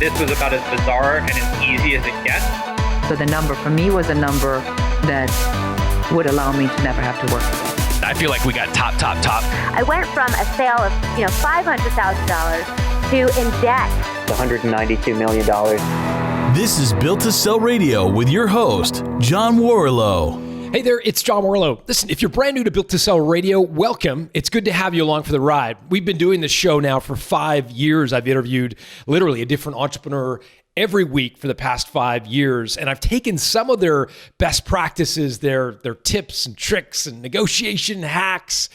this was about as bizarre and as easy as it gets. So the number for me was a number that would allow me to never have to work again. I feel like we got top. I went from a sale of, $500,000 to in debt. $192 million. This is Built to Sell Radio with your host, John Warlow. Hey there, it's John Warlow. Listen, if you're brand new to Built to Sell Radio, welcome. It's good to have you along for the ride. We've been doing this show now for 5 years. I've interviewed literally a different entrepreneur every week for the past 5 years. And I've taken some of their best practices, their tips and tricks and negotiation hacks,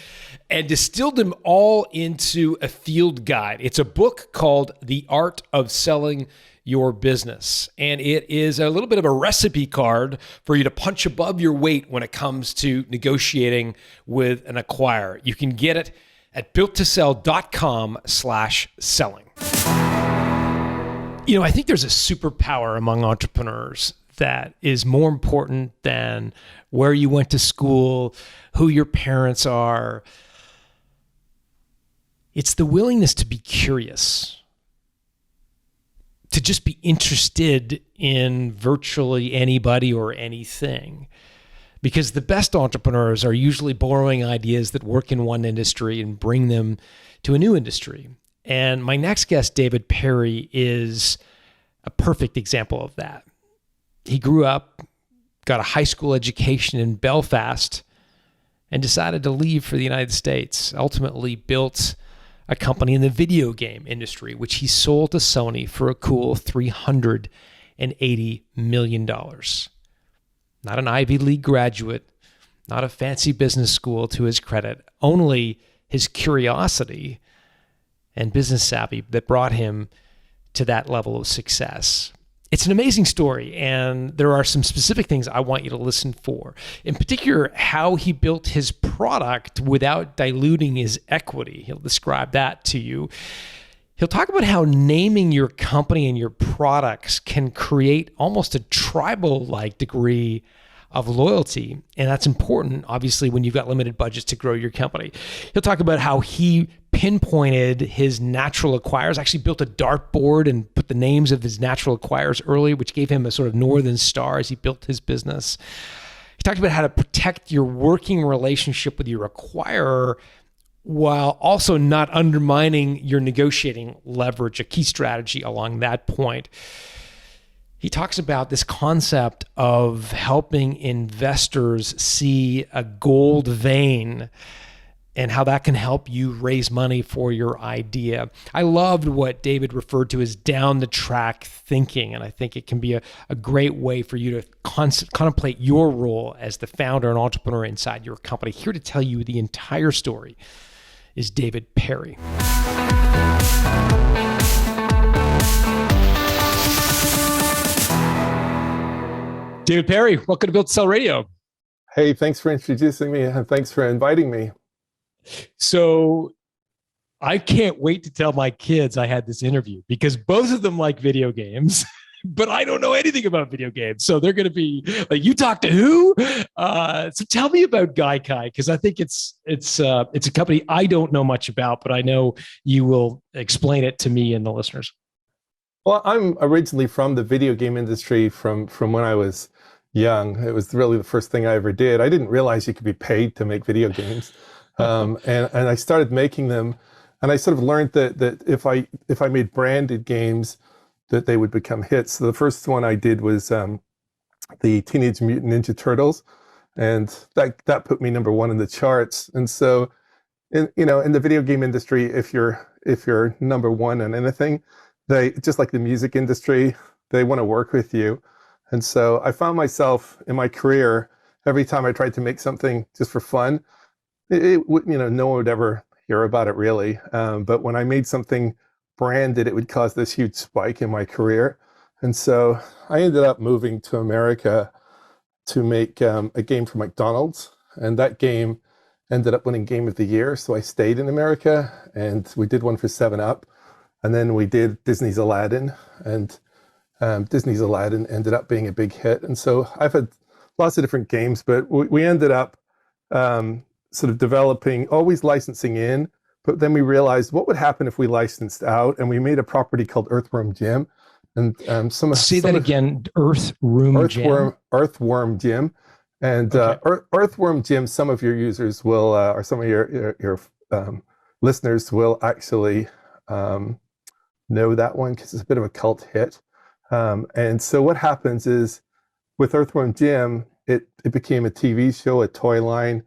and distilled them all into a field guide. It's a book called The Art of Selling Your Business. And it is a little bit of a recipe card for you to punch above your weight when it comes to negotiating with an acquirer. You can get it at builttosell.com/selling. I think there's a superpower among entrepreneurs that is more important than where you went to school, who your parents are. It's the willingness to be curious, to just be interested in virtually anybody or anything. Because the best entrepreneurs are usually borrowing ideas that work in one industry and bring them to a new industry. And my next guest, David Perry, is a perfect example of that. He grew up, got a high school education in Belfast, and decided to leave for the United States. Ultimately built a company in the video game industry, which he sold to Sony for a cool $380 million. Not an Ivy League graduate, not a fancy business school to his credit, only his curiosity and business savvy that brought him to that level of success. It's an amazing story, and there are some specific things I want you to listen for. In particular, how he built his product without diluting his equity. He'll describe that to you. He'll talk about how naming your company and your products can create almost a tribal-like degree of loyalty. And that's important, obviously, when you've got limited budgets to grow your company. He'll talk about how he pinpointed his natural acquirers, actually built a dartboard and put the names of his natural acquirers early, which gave him a sort of northern star as he built his business. He talked about how to protect your working relationship with your acquirer while also not undermining your negotiating leverage, a key strategy along that point. He talks about this concept of helping investors see a gold vein and how that can help you raise money for your idea. I loved what David referred to as down the track thinking, and I think it can be a great way for you to contemplate your role as the founder and entrepreneur inside your company. Here to tell you the entire story is David Perry. David Perry, welcome to Built to Sell Radio. Hey, thanks for introducing me and thanks for inviting me. So I can't wait to tell my kids I had this interview because both of them like video games, but I don't know anything about video games. So they're going to be like, you talk to who? So tell me about Gaikai, because I think it's a company I don't know much about, but I know you will explain it to me and the listeners. Well, I'm originally from the video game industry from when I was young. It was really the first thing I ever did. I didn't realize you could be paid to make video games. And I started making them, and I sort of learned that if I made branded games, that they would become hits. So the first one I did was the Teenage Mutant Ninja Turtles, and that put me number one in the charts. And so, in the video game industry, if you're number one in anything, they, just like the music industry, they want to work with you. And so I found myself in my career, every time I tried to make something just for fun, no one would ever hear about it really. But when I made something branded, it would cause this huge spike in my career. And so I ended up moving to America to make a game for McDonald's. And that game ended up winning Game of the Year. So I stayed in America, and we did one for 7-Up. And then we did Disney's Aladdin, and Disney's Aladdin ended up being a big hit. And so I've had lots of different games, but we ended up sort of developing, always licensing in, but then we realized what would happen if we licensed out, and we made a property called Earthworm Jim. And Say that again. Earthworm Jim. Earthworm Jim, and Earthworm Jim. Some of your users will, or some of your listeners will actually know that one because it's a bit of a cult hit. And so what happens is with Earthworm Jim, it became a TV show, a toy line,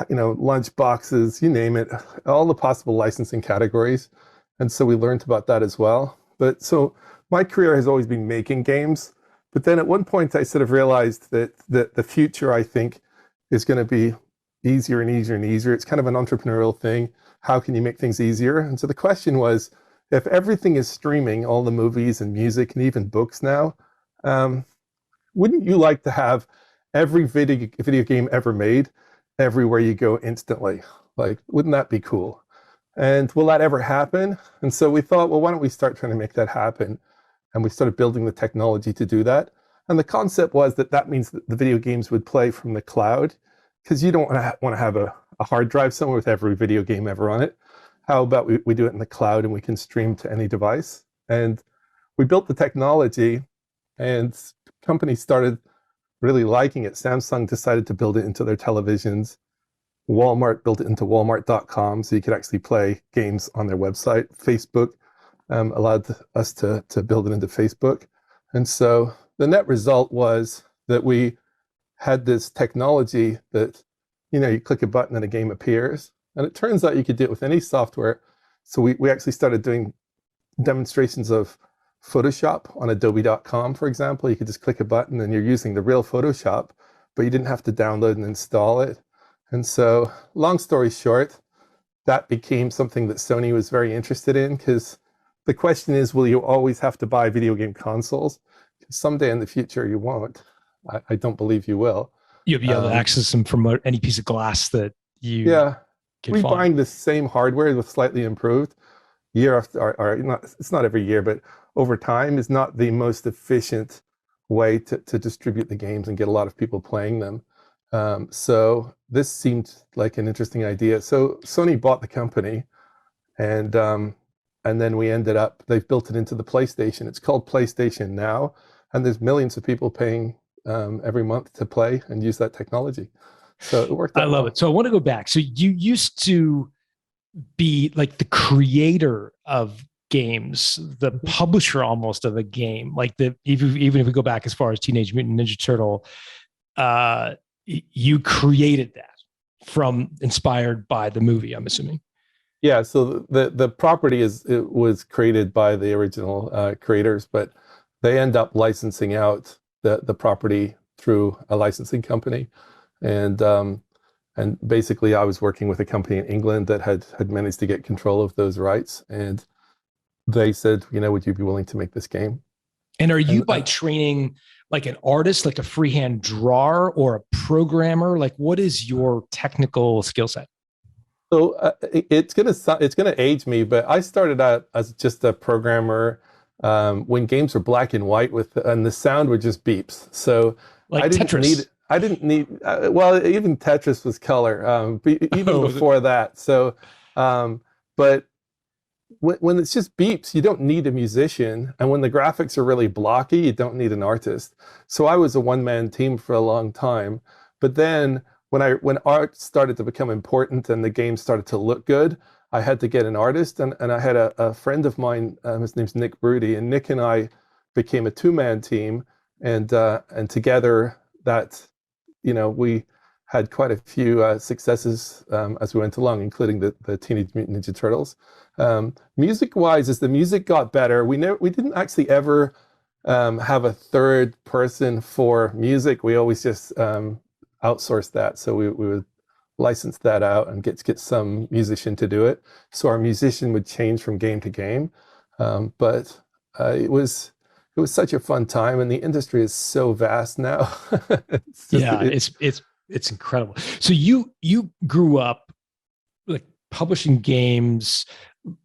lunch boxes, you name it, all the possible licensing categories. And so we learned about that as well. But so my career has always been making games. But then at one point I sort of realized that the future, I think, is going to be easier and easier and easier. It's kind of an entrepreneurial thing. How can you make things easier? And so the question was, if everything is streaming, all the movies and music and even books now, wouldn't you like to have every video game ever made everywhere you go instantly? Like, wouldn't that be cool? And will that ever happen? And so we thought, well, why don't we start trying to make that happen? And we started building the technology to do that. And the concept was that means that the video games would play from the cloud, because you don't want to have a hard drive somewhere with every video game ever on it. How about we do it in the cloud and we can stream to any device? And we built the technology, and companies started really liking it. Samsung decided to build it into their televisions. Walmart built it into walmart.com, so you could actually play games on their website. Facebook allowed us to build it into Facebook. And so the net result was that we had this technology that, you click a button and a game appears. And it turns out you could do it with any software. So we actually started doing demonstrations of Photoshop on adobe.com, for example. You could just click a button and you're using the real Photoshop, but you didn't have to download and install it. And so, long story short, that became something that Sony was very interested in, because the question is, will you always have to buy video game consoles? Because someday in the future you won't. I don't believe you will. You'll be able to access them from any piece of glass that you we're buying the same hardware with slightly improved year after, or not, it's not every year, but over time is not the most efficient way to distribute the games and get a lot of people playing them. So this seemed like an interesting idea. So Sony bought the company, and then we ended up, they've built it into the PlayStation. It's called PlayStation Now, and there's millions of people paying every month to play and use that technology. So it worked out. I love it. So I want to go back. So you used to be like the creator of games, the publisher almost of a game, like even if we go back as far as Teenage Mutant Ninja Turtle, you created that from inspired by the movie, I'm assuming. Yeah. So the property was created by the original creators, but they end up licensing out the property through a licensing company. And basically I was working with a company in England that had managed to get control of those rights. And they said, would you be willing to make this game? And are you by training like an artist, like a freehand drawer or a programmer? Like, what is your technical skill set? So it's gonna age me, but I started out as just a programmer when games were black and white and the sound were just beeps. So like Tetris. I didn't need, well, even Tetris was color, even before that. So, but when it's just beeps, you don't need a musician. And when the graphics are really blocky, you don't need an artist. So I was a one-man team for a long time. But then when art started to become important and the game started to look good, I had to get an artist. And I had a friend of mine, his name's Nick Broody, and Nick and I became a two-man team. And together we had quite a few successes as we went along, including the Teenage Mutant Ninja Turtles. Music-wise, as the music got better, we didn't actually ever have a third person for music. We always just outsourced that. So we would license that out and get some musician to do it. So our musician would change from game to game. But it was such a fun time, and the industry is so vast now. It's incredible. So you grew up like publishing games,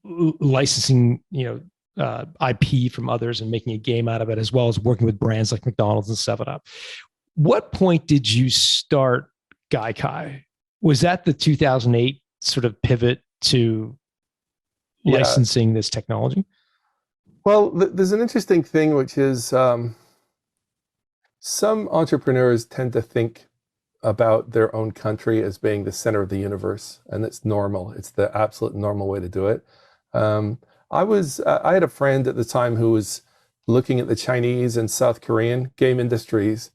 licensing, IP from others and making a game out of it, as well as working with brands like McDonald's and 7-Up. What point did you start Gaikai? Was that the 2008 sort of pivot to licensing this technology? Well, there's an interesting thing, which is some entrepreneurs tend to think about their own country as being the center of the universe, and it's normal. It's the absolute normal way to do it. I had a friend at the time who was looking at the Chinese and South Korean game industries,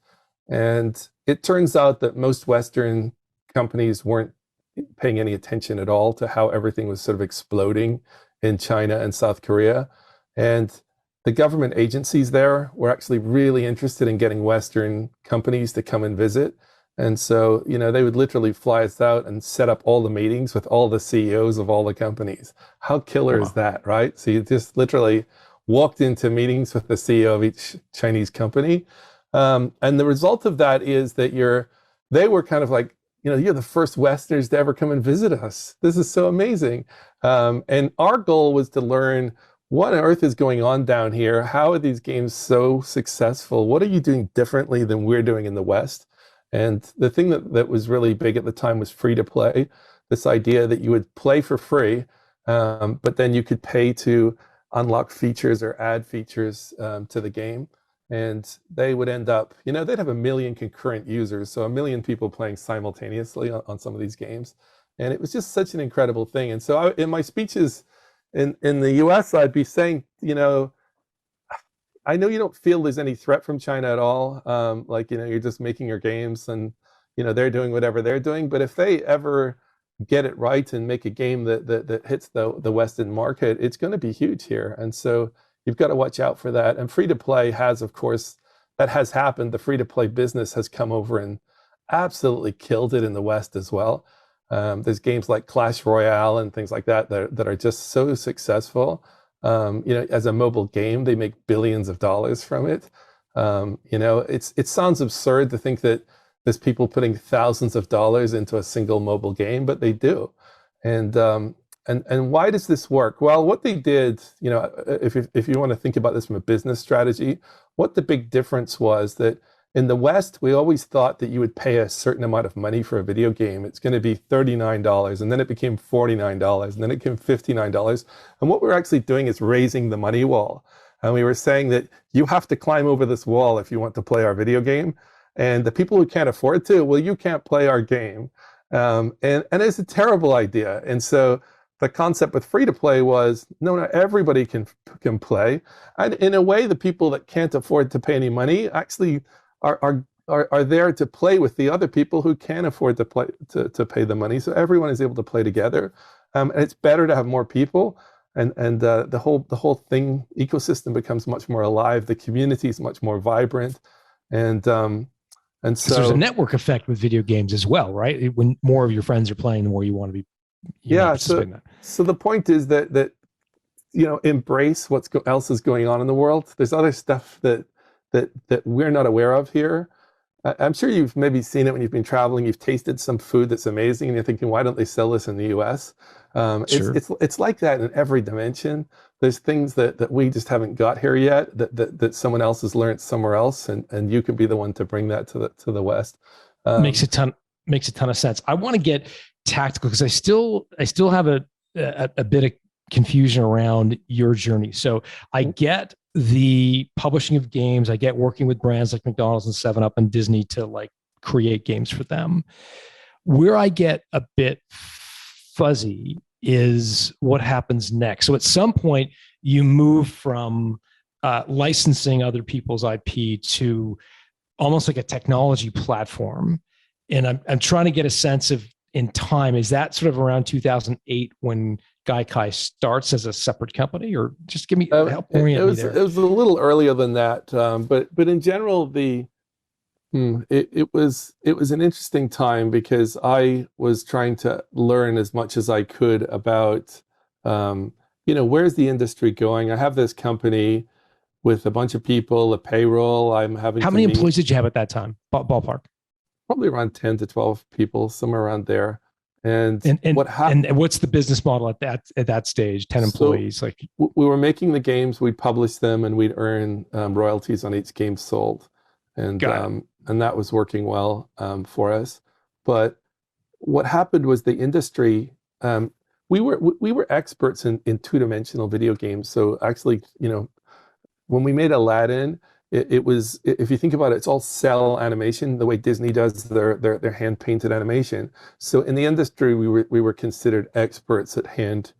and it turns out that most Western companies weren't paying any attention at all to how everything was sort of exploding in China and South Korea. And the government agencies there were actually really interested in getting Western companies to come and visit. And so, they would literally fly us out and set up all the meetings with all the CEOs of all the companies. How killer is that, right? So you just literally walked into meetings with the CEO of each Chinese company. And the result of that is that they were kind of like, you're the first Westerners to ever come and visit us. This is so amazing. And our goal was to learn what on earth is going on down here? How are these games so successful? What are you doing differently than we're doing in the West? And the thing that was really big at the time was free to play. This idea that you would play for free, but then you could pay to unlock features or add features to the game. And they would end up, they'd have 1 million concurrent users, so 1 million people playing simultaneously on some of these games. And it was just such an incredible thing. And so in my speeches in the US, I'd be saying, I know you don't feel there's any threat from China at all. You're just making your games and, they're doing whatever they're doing. But if they ever get it right and make a game that hits the Western market, it's going to be huge here. And so you've got to watch out for that. And free to play has, of course, that has happened. The free to play business has come over and absolutely killed it in the West as well. There's games like Clash Royale and things like that are just so successful. As a mobile game, they make billions of dollars from it. It sounds absurd to think that there's people putting thousands of dollars into a single mobile game, but they do. And why does this work? Well, what they did, if you want to think about this from a business strategy, what the big difference was that in the West, we always thought that you would pay a certain amount of money for a video game. It's going to be $39, and then it became $49, and then it became $59. And what we're actually doing is raising the money wall. And we were saying that you have to climb over this wall if you want to play our video game. And the people who can't afford to, well, you can't play our game. And it's a terrible idea. And so the concept with free to play was, no, everybody can play. And in a way, the people that can't afford to pay any money actually are there to play with the other people who can afford to play to pay the money. So everyone is able to play together. And it's better to have more people. And the whole thing ecosystem becomes much more alive. The community is much more vibrant. And so there's a network effect with video games as well, right? When more of your friends are playing, the more you want to be. So the point is that embrace what else is going on in the world. There's other stuff that we're not aware of here. I'm sure you've maybe seen it when you've been traveling. You've tasted some food that's amazing, and you're thinking, why don't they sell this in the U.S.? Sure. It's like that in every dimension. There's things that we just haven't got here yet that someone else has learned somewhere else, and you can be the one to bring that to the West. Makes a ton of sense. I want to get tactical because I still have a bit of confusion around your journey. So I get the publishing of games. I get working with brands like McDonald's and 7-Up and Disney to create games for them. Where I get a bit fuzzy is what happens next. So at some point you move from licensing other people's IP to almost like a technology platform. And I'm trying to get a sense of in time, is that sort of around 2008 when Gaikai starts as a separate company, or just give me help orient me there? It was a little earlier than that, but in general, it was an interesting time because I was trying to learn as much as I could about where's the industry going. I have this company with a bunch of people, a payroll. I'm having how many employees did you have at that time? Ballpark. Probably around 10 to 12 people, somewhere around there. And what's the business model at that stage? 10 employees. We were making the games, we'd publish them, and we'd earn royalties on each game sold, and that was working well for us. But what happened was the industry. We were experts in two-dimensional video games. So actually, when we made Aladdin, it was, if you think about it, it's all cell animation, the way Disney does their hand painted animation. So in the industry, we were considered experts at hand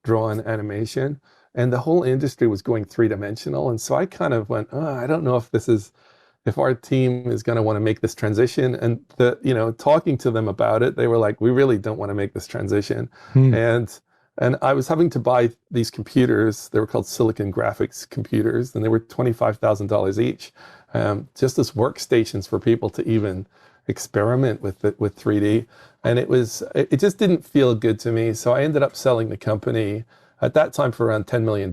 drawn animation, and the whole industry was going three-dimensional. And so I kind of went, oh, I don't know if our team is going to want to make this transition. And talking to them about it, they were like, we really don't want to make this transition. And I was having to buy these computers. They were called Silicon Graphics computers, and they were $25,000 each, just as workstations for people to even experiment with 3D. And it just didn't feel good to me. So I ended up selling the company at that time for around $10 million.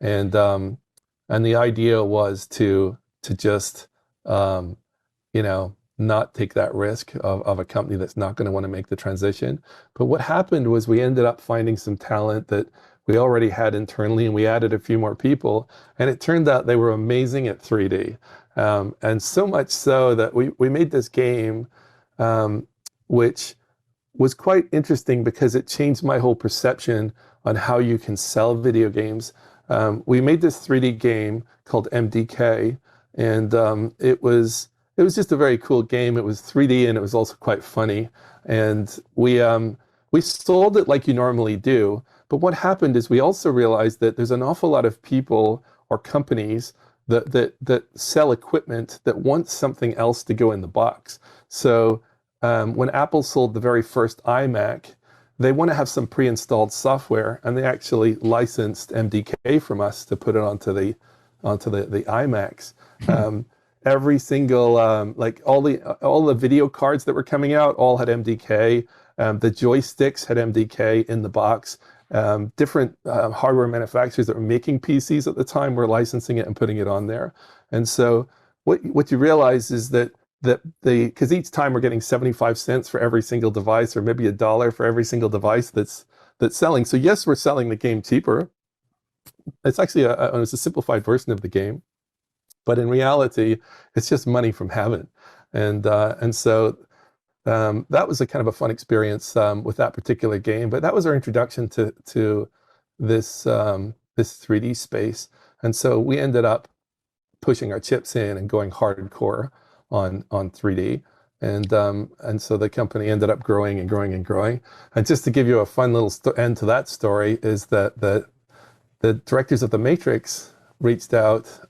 And the idea was to just, not take that risk of a company that's not going to want to make the transition. But what happened was we ended up finding some talent that we already had internally, and we added a few more people. And it turned out they were amazing at 3D. And so much so that we made this game, which was quite interesting because it changed my whole perception on how you can sell video games. We made this 3D game called MDK, and it was just a very cool game. It was 3D and it was also quite funny. And we sold it like you normally do. But what happened is we also realized that there's an awful lot of people or companies that sell equipment that want something else to go in the box. So when Apple sold the very first iMac, they want to have some pre-installed software, and they actually licensed MDK from us to put it onto the iMacs. Every single all the video cards that were coming out all had MDK. The joysticks had MDK in the box. Different hardware manufacturers that were making PCs at the time were licensing it and putting it on there. And so what you realize is that because each time we're getting 75 cents for every single device, or maybe $1 for every single device that's selling. So yes, we're selling the game cheaper. It's actually it's a simplified version of the game. But in reality, it's just money from heaven. And so that was a kind of a fun experience with that particular game. But that was our introduction to this 3D space. And so we ended up pushing our chips in and going hardcore on 3D. And so the company ended up growing and growing and growing. And just to give you a fun little end to that story is that the directors of The Matrix reached out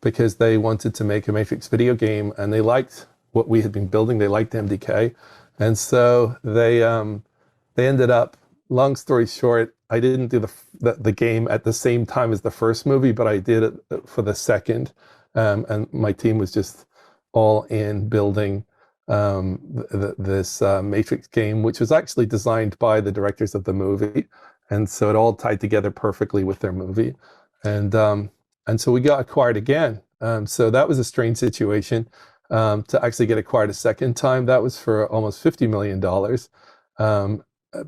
because they wanted to make a Matrix video game, and they liked what we had been building. They liked MDK. And so they ended up, long story short, I didn't do the game at the same time as the first movie, but I did it for the second. And my team was just all in building this Matrix game, which was actually designed by the directors of the movie. And so it all tied together perfectly with their movie. And so we got acquired again. So that was a strange situation to actually get acquired a second time. That was for almost $50 million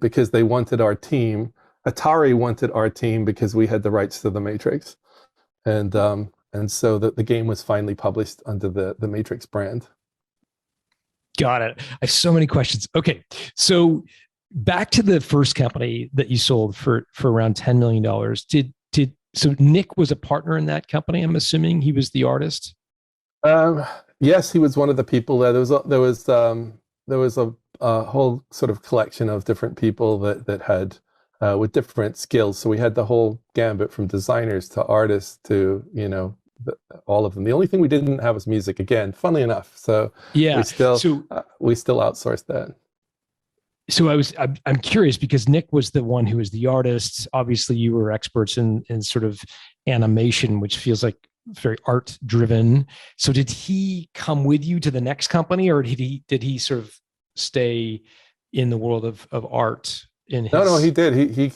because they wanted our team. Atari wanted our team because we had the rights to the Matrix. And so the game was finally published under the Matrix brand. Got it. I have so many questions. Okay. So back to the first company that you sold for around $10 million. So Nick was a partner in that company, I'm assuming? He was the artist? Yes, he was one of the people there. There was a whole sort of collection of different people that had with different skills. So we had the whole gambit from designers to artists to, all of them. The only thing we didn't have was music, again, funnily enough. So yeah, we still outsourced that. So I'm curious because Nick was the one who was the artist. Obviously, you were experts in sort of animation, which feels like very art driven. So did he come with you to the next company, or did he sort of stay in the world of art? No, he did. He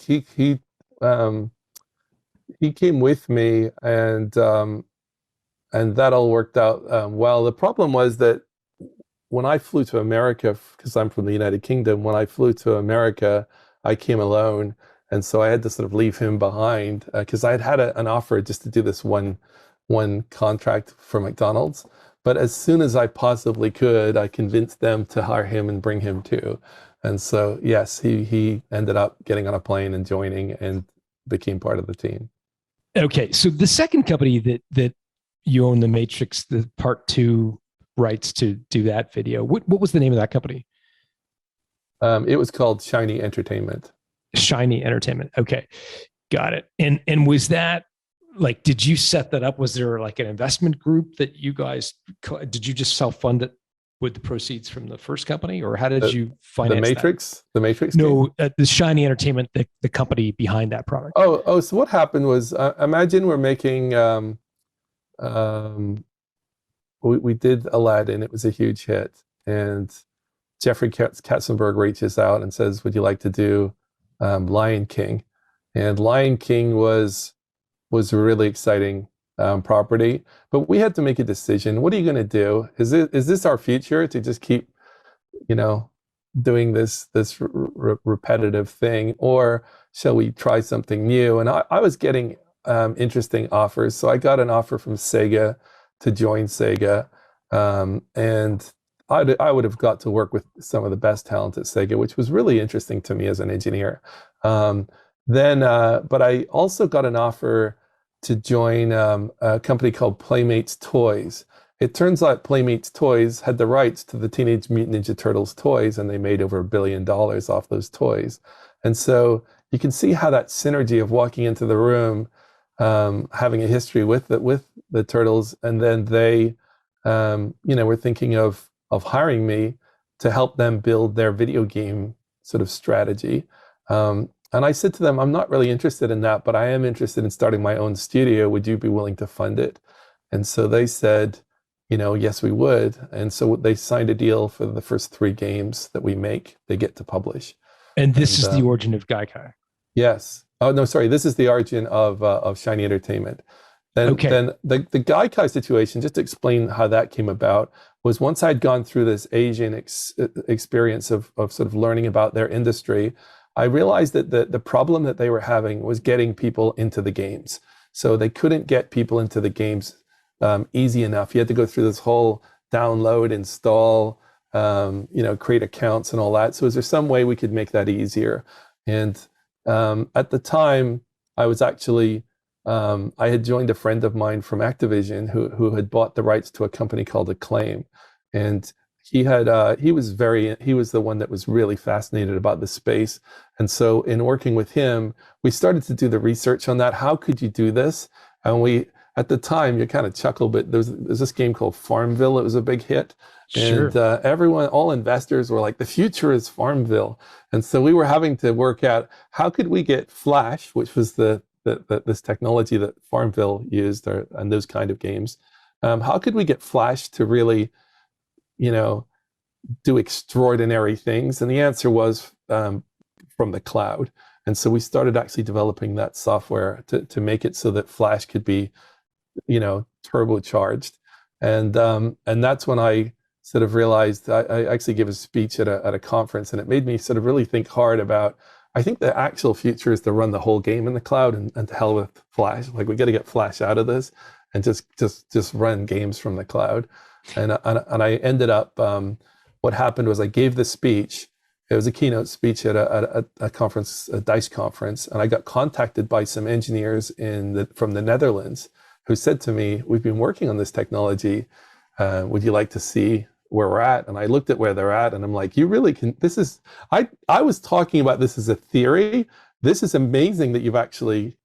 came with me, and that all worked out well. The problem was that when I flew to America, because I'm from the United Kingdom, when I flew to America, I came alone. And so I had to sort of leave him behind because I had an offer just to do this one contract for McDonald's. But as soon as I possibly could, I convinced them to hire him and bring him too. And so, yes, he ended up getting on a plane and joining and became part of the team. Okay, so the second company that you own, the Matrix, the part 2 rights to do that video. What was the name of that company? It was called Shiny Entertainment. Shiny Entertainment. Okay, got it. And was that like, did you set that up? Was there like an investment group that you guys did you just self-fund it with the proceeds from the first company, or how did you finance the Matrix? that? The Matrix? No, the Shiny Entertainment, the company behind that product. Oh. So what happened was, imagine we're making. We did Aladdin. It was a huge hit, and Jeffrey Katzenberg reaches out and says, "Would you like to do Lion King?" And Lion King was a really exciting property, but we had to make a decision. What are you going to do? Is this our future to just keep, doing this repetitive thing, or shall we try something new? And I was getting interesting offers, so I got an offer from Sega to join Sega, and I would have got to work with some of the best talent at Sega, which was really interesting to me as an engineer. But I also got an offer to join a company called Playmates Toys. It turns out Playmates Toys had the rights to the Teenage Mutant Ninja Turtles toys, and they made over $1 billion off those toys. And so you can see how that synergy of walking into the room, having a history with the Turtles, and then they, were thinking of hiring me to help them build their video game sort of strategy. And I said to them, I'm not really interested in that, but I am interested in starting my own studio. Would you be willing to fund it? And so they said, yes, we would. And so they signed a deal for the first 3 games that we make, they get to publish. And this is the origin of Gaikai. Yes. Oh, no, sorry. This is the origin of Shiny Entertainment. Then the Gaikai situation, just to explain how that came about, was once I'd gone through this Asian experience of sort of learning about their industry, I realized that the problem that they were having was getting people into the games. So they couldn't get people into the games easy enough. You had to go through this whole download, install, create accounts and all that. So is there some way we could make that easier? And at the time, I was actually, I had joined a friend of mine from Activision who had bought the rights to a company called Acclaim. And he was the one that was really fascinated about the space. And so in working with him, we started to do the research on that. How could you do this? And at the time, you kind of chuckle, but there's this game called Farmville. It was a big hit. Sure. And all investors were like, the future is Farmville. And so we were having to work out, how could we get Flash, which was this technology that Farmville used, and those kind of games. How could we get Flash to really, do extraordinary things? And the answer was from the cloud. And so we started actually developing that software to make it so that Flash could be, turbocharged. And that's when I sort of realized, I actually gave a speech at a conference, and it made me sort of really think hard about, I think the actual future is to run the whole game in the cloud, and to hell with Flash. Like, we got to get Flash out of this and just run games from the cloud. And I ended up, what happened was I gave the speech. It was a keynote speech at a conference, a DICE conference, and I got contacted by some engineers from the Netherlands who said to me, "We've been working on this technology. Would you like to see where we're at?" And I looked at where they're at, and I'm like, "You really can? This is I was talking about this as a theory. This is amazing that you've actually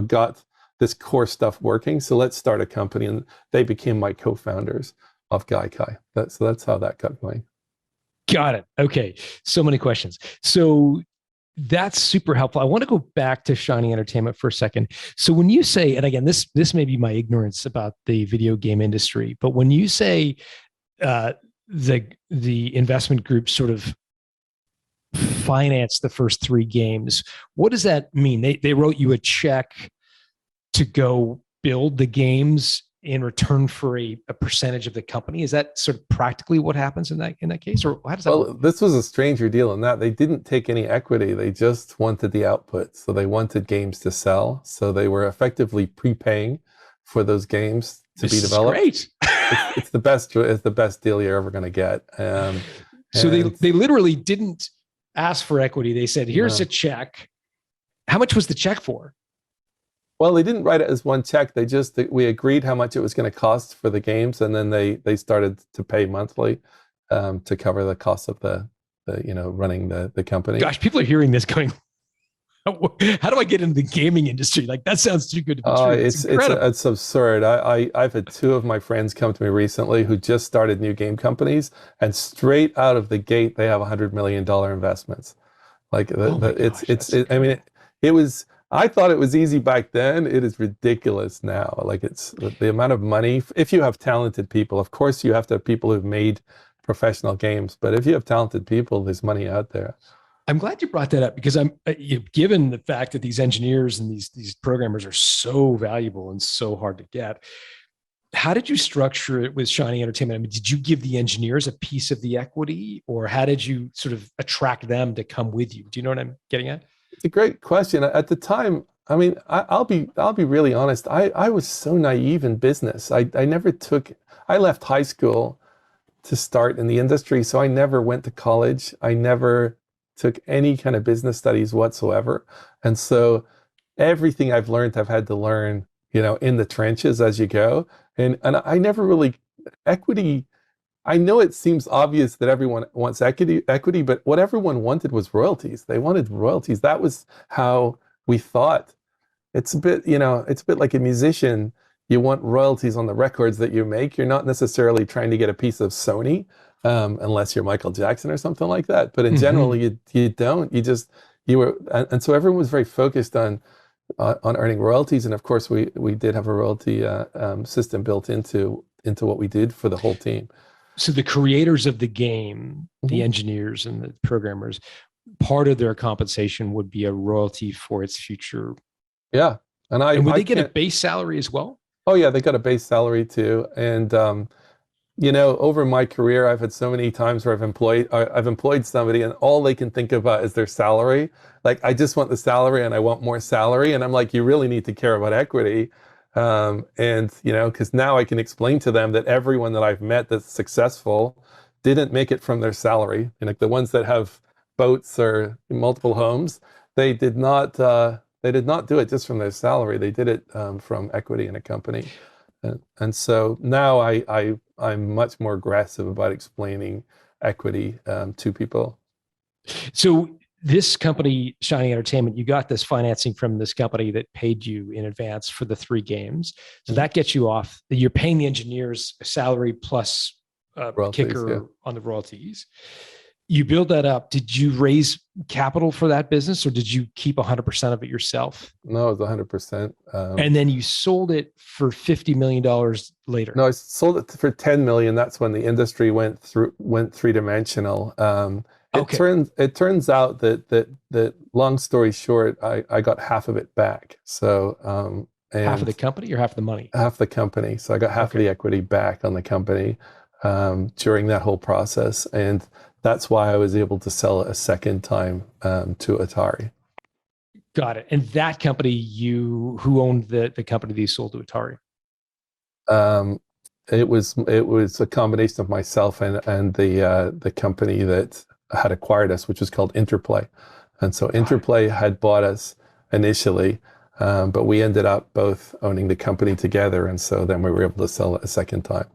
got this core stuff working. So let's start a company." And they became my co-founders of Gaikai. So that's how that got going. Got it. Okay. So many questions. So that's super helpful. I want to go back to Shiny Entertainment for a second. So when you say, and again, this may be my ignorance about the video game industry, but when you say the investment group sort of financed the first 3 games, what does that mean? They wrote you a check to go build the games in return for a percentage of the company? Is that sort of practically what happens in that case, or how does that work? This was a stranger deal in that they didn't take any equity. They just wanted the output. So they wanted games to sell. So they were effectively prepaying for those games to be developed. Great. It's the best deal you're ever going to get. So they literally didn't ask for equity. They said, "Here's a check." How much was the check for? Well, they didn't write it as one check. We agreed how much it was going to cost for the games, and then they started to pay monthly to cover the cost of the running the company. Gosh, people are hearing this going, how do I get into the gaming industry? Like, that sounds too good to be true. It's absurd. I've had two of my friends come to me recently who just started new game companies, and straight out of the gate they have $100 million investments. Like it was. I thought it was easy back then. It is ridiculous now. Like, it's the amount of money. If you have talented people, of course you have to have people who've made professional games. But if you have talented people, there's money out there. I'm glad you brought that up, because given the fact that these engineers and these programmers are so valuable and so hard to get. How did you structure it with Shiny Entertainment? I mean, did you give the engineers a piece of the equity, or how did you sort of attract them to come with you? Do you know what I'm getting at? It's a great question. At the time, I mean, I'll be really honest. I was so naive in business. I left high school to start in the industry, so I never went to college. I never took any kind of business studies whatsoever. And so everything I've learned, I've had to learn, in the trenches as you go. And I never really, equity, I know it seems obvious that everyone wants equity, but what everyone wanted was royalties. They wanted royalties. That was how we thought. It's a bit like a musician. You want royalties on the records that you make. You're not necessarily trying to get a piece of Sony, unless you're Michael Jackson or something like that. But in general, you don't. And so everyone was very focused on earning royalties. And of course, we did have a royalty system built into what we did for the whole team. So the creators of the game, the engineers and the programmers, part of their compensation would be a royalty for its future. Yeah. And would they get a base salary as well? Oh yeah, they got a base salary too. And over my career, I've had so many times where I've employed somebody and all they can think about is their salary. Like, I just want the salary and I want more salary. And I'm like, you really need to care about equity. Because now I can explain to them that everyone that I've met that's successful didn't make it from their salary. Like the ones that have boats or multiple homes, they did not do it just from their salary. They did it from equity in a company. And so now I'm much more aggressive about explaining equity to people. So this company, Shiny Entertainment, you got this financing from this company that paid you in advance for the 3 games. So that gets you off. You're paying the engineers a salary plus kicker on the royalties. You build that up. Did you raise capital for that business, or did you keep 100% of it yourself? No, it was 100%. And then you sold it for $50 million later. No, I sold it for $10 million. That's when the industry went three-dimensional. It turns out that long story short, I got half of it back. So half of the company or half of the money? Half the company. So I got half of the equity back on the company during that whole process, and that's why I was able to sell it a second time to Atari. Got it. And that company, who owned the company that you sold to Atari? It was a combination of myself and the company that had acquired us, which was called Interplay. And so Interplay had bought us initially, but we ended up both owning the company together. And so then we were able to sell it a second time.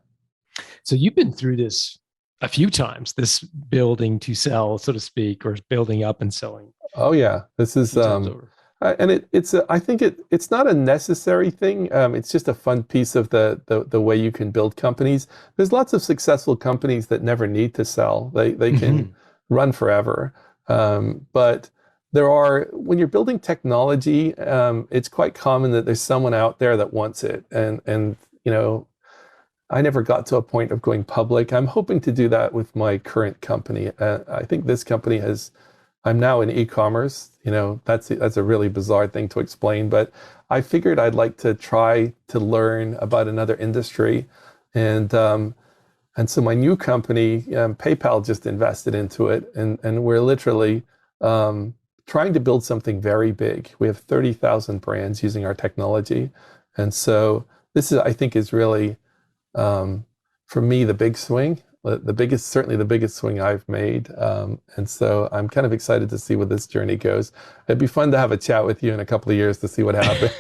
So you've been through this a few times, this building to sell, so to speak, or building up and selling. Oh yeah. This is, and I think it's not a necessary thing. It's just a fun piece of the way you can build companies. There's lots of successful companies that never need to sell. They can run forever. But when you're building technology, it's quite common that there's someone out there that wants it. And I never got to a point of going public. I'm hoping to do that with my current company. I think this company I'm now in e-commerce. That's a really bizarre thing to explain, but I figured I'd like to try to learn about another industry. And so my new company, PayPal just invested into it, and we're literally trying to build something very big. We have 30,000 brands using our technology. And so this I think is really, for me, the big swing. the biggest, certainly the biggest swing I've made. And so I'm kind of excited to see where this journey goes. It'd be fun to have a chat with you in a couple of years to see what happened.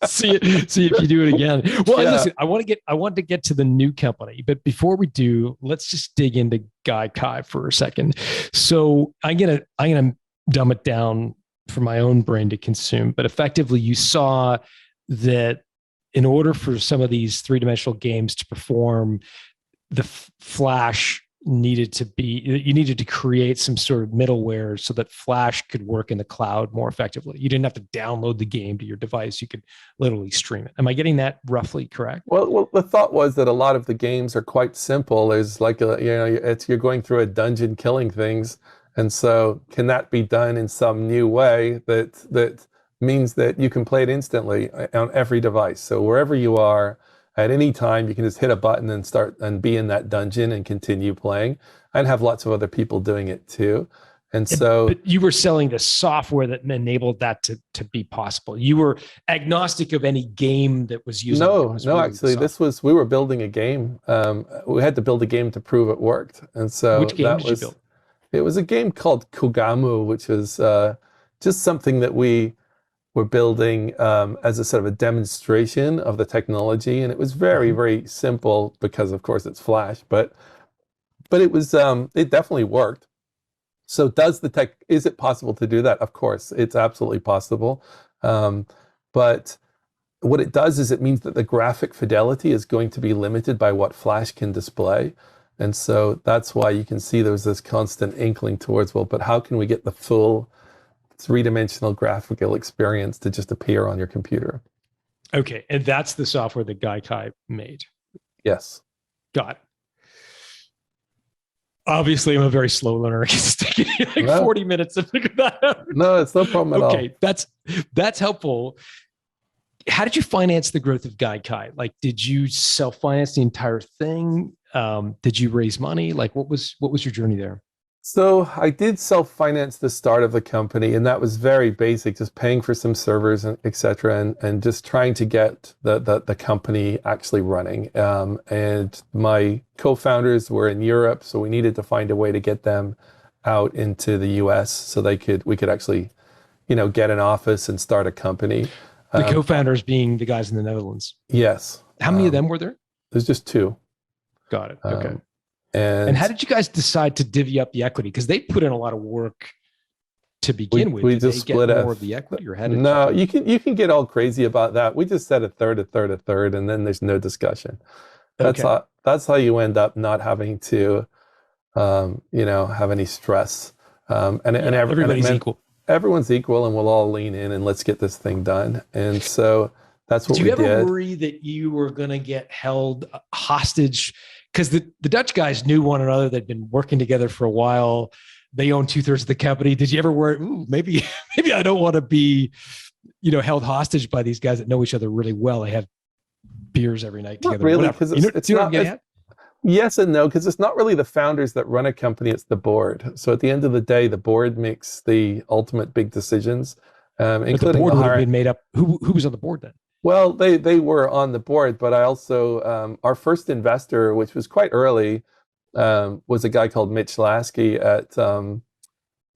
see if you do it again. Well, Yeah. listen, I want to get to the new company, but before we do, let's just dig into Gaikai for a second. So I'm gonna dumb it down for my own brain to consume, but effectively you saw that in order for some of these three-dimensional games to perform, the Flash needed to create some sort of middleware so that Flash could work in the cloud more effectively. You didn't have to download the game to your device. You could literally stream it. Am I getting that roughly correct? Well, the thought was that a lot of the games are quite simple. There's like you're going through a dungeon killing things. And so can that be done in some new way that means that you can play it instantly on every device? So wherever you are at any time, you can just hit a button and start and be in that dungeon and continue playing, and have lots of other people doing it too. And so but you were selling the software that enabled that to be possible. You were agnostic of any game that was using. Actually, we were building a game. We had to build a game to prove it worked. And so which game did you build? It was a game called Kugamu, which is just something that we were building as a sort of a demonstration of the technology. And it was very, very simple because, of course, it's Flash. But it was it definitely worked. So is it possible to do that? Of course, it's absolutely possible. But what it does is it means that the graphic fidelity is going to be limited by what Flash can display. And so that's why you can see there's this constant inkling towards, well, but how can we get the full three-dimensional graphical experience to just appear on your computer? Okay, and that's the software that Gaikai made. Yes. Got it. Obviously, I'm a very slow learner. It's taking me like 40 minutes to figure that out. No, it's no problem at all. Okay, that's helpful. How did you finance the growth of Gaikai? Like, did you self-finance the entire thing? Did you raise money? Like, what was your journey there? So I did self-finance the start of the company, and that was very basic, just paying for some servers and et cetera, and just trying to get the company actually running. And my co-founders were in Europe, so we needed to find a way to get them out into the US so we could actually, get an office and start a company. The co-founders being the guys in the Netherlands. Yes. How many of them were there? There's just two. Got it. Okay. And how did you guys decide to divvy up the equity? Because they put in a lot of work to begin with. We Did just they split get more of the equity, or how did No, you can get all crazy about that. We just said a third, and then there's no discussion. That's how you end up not having to, have any stress. Everybody's equal. Everyone's equal, and we'll all lean in and let's get this thing done. And so that's what we did. Do you ever worry that you were going to get held hostage? Because the Dutch guys knew one another. They'd been working together for a while. They own 2/3 of the company. Did you ever worry, maybe I don't want to be, held hostage by these guys that know each other really well? They have beers every night together. Not really, because it's not. Yes and no, because it's not really the founders that run a company, it's the board. So at the end of the day, the board makes the ultimate big decisions, including the board would have been made up. Who was on the board then? Well, they were on the board, but I also, our first investor, which was quite early, was a guy called Mitch Lasky at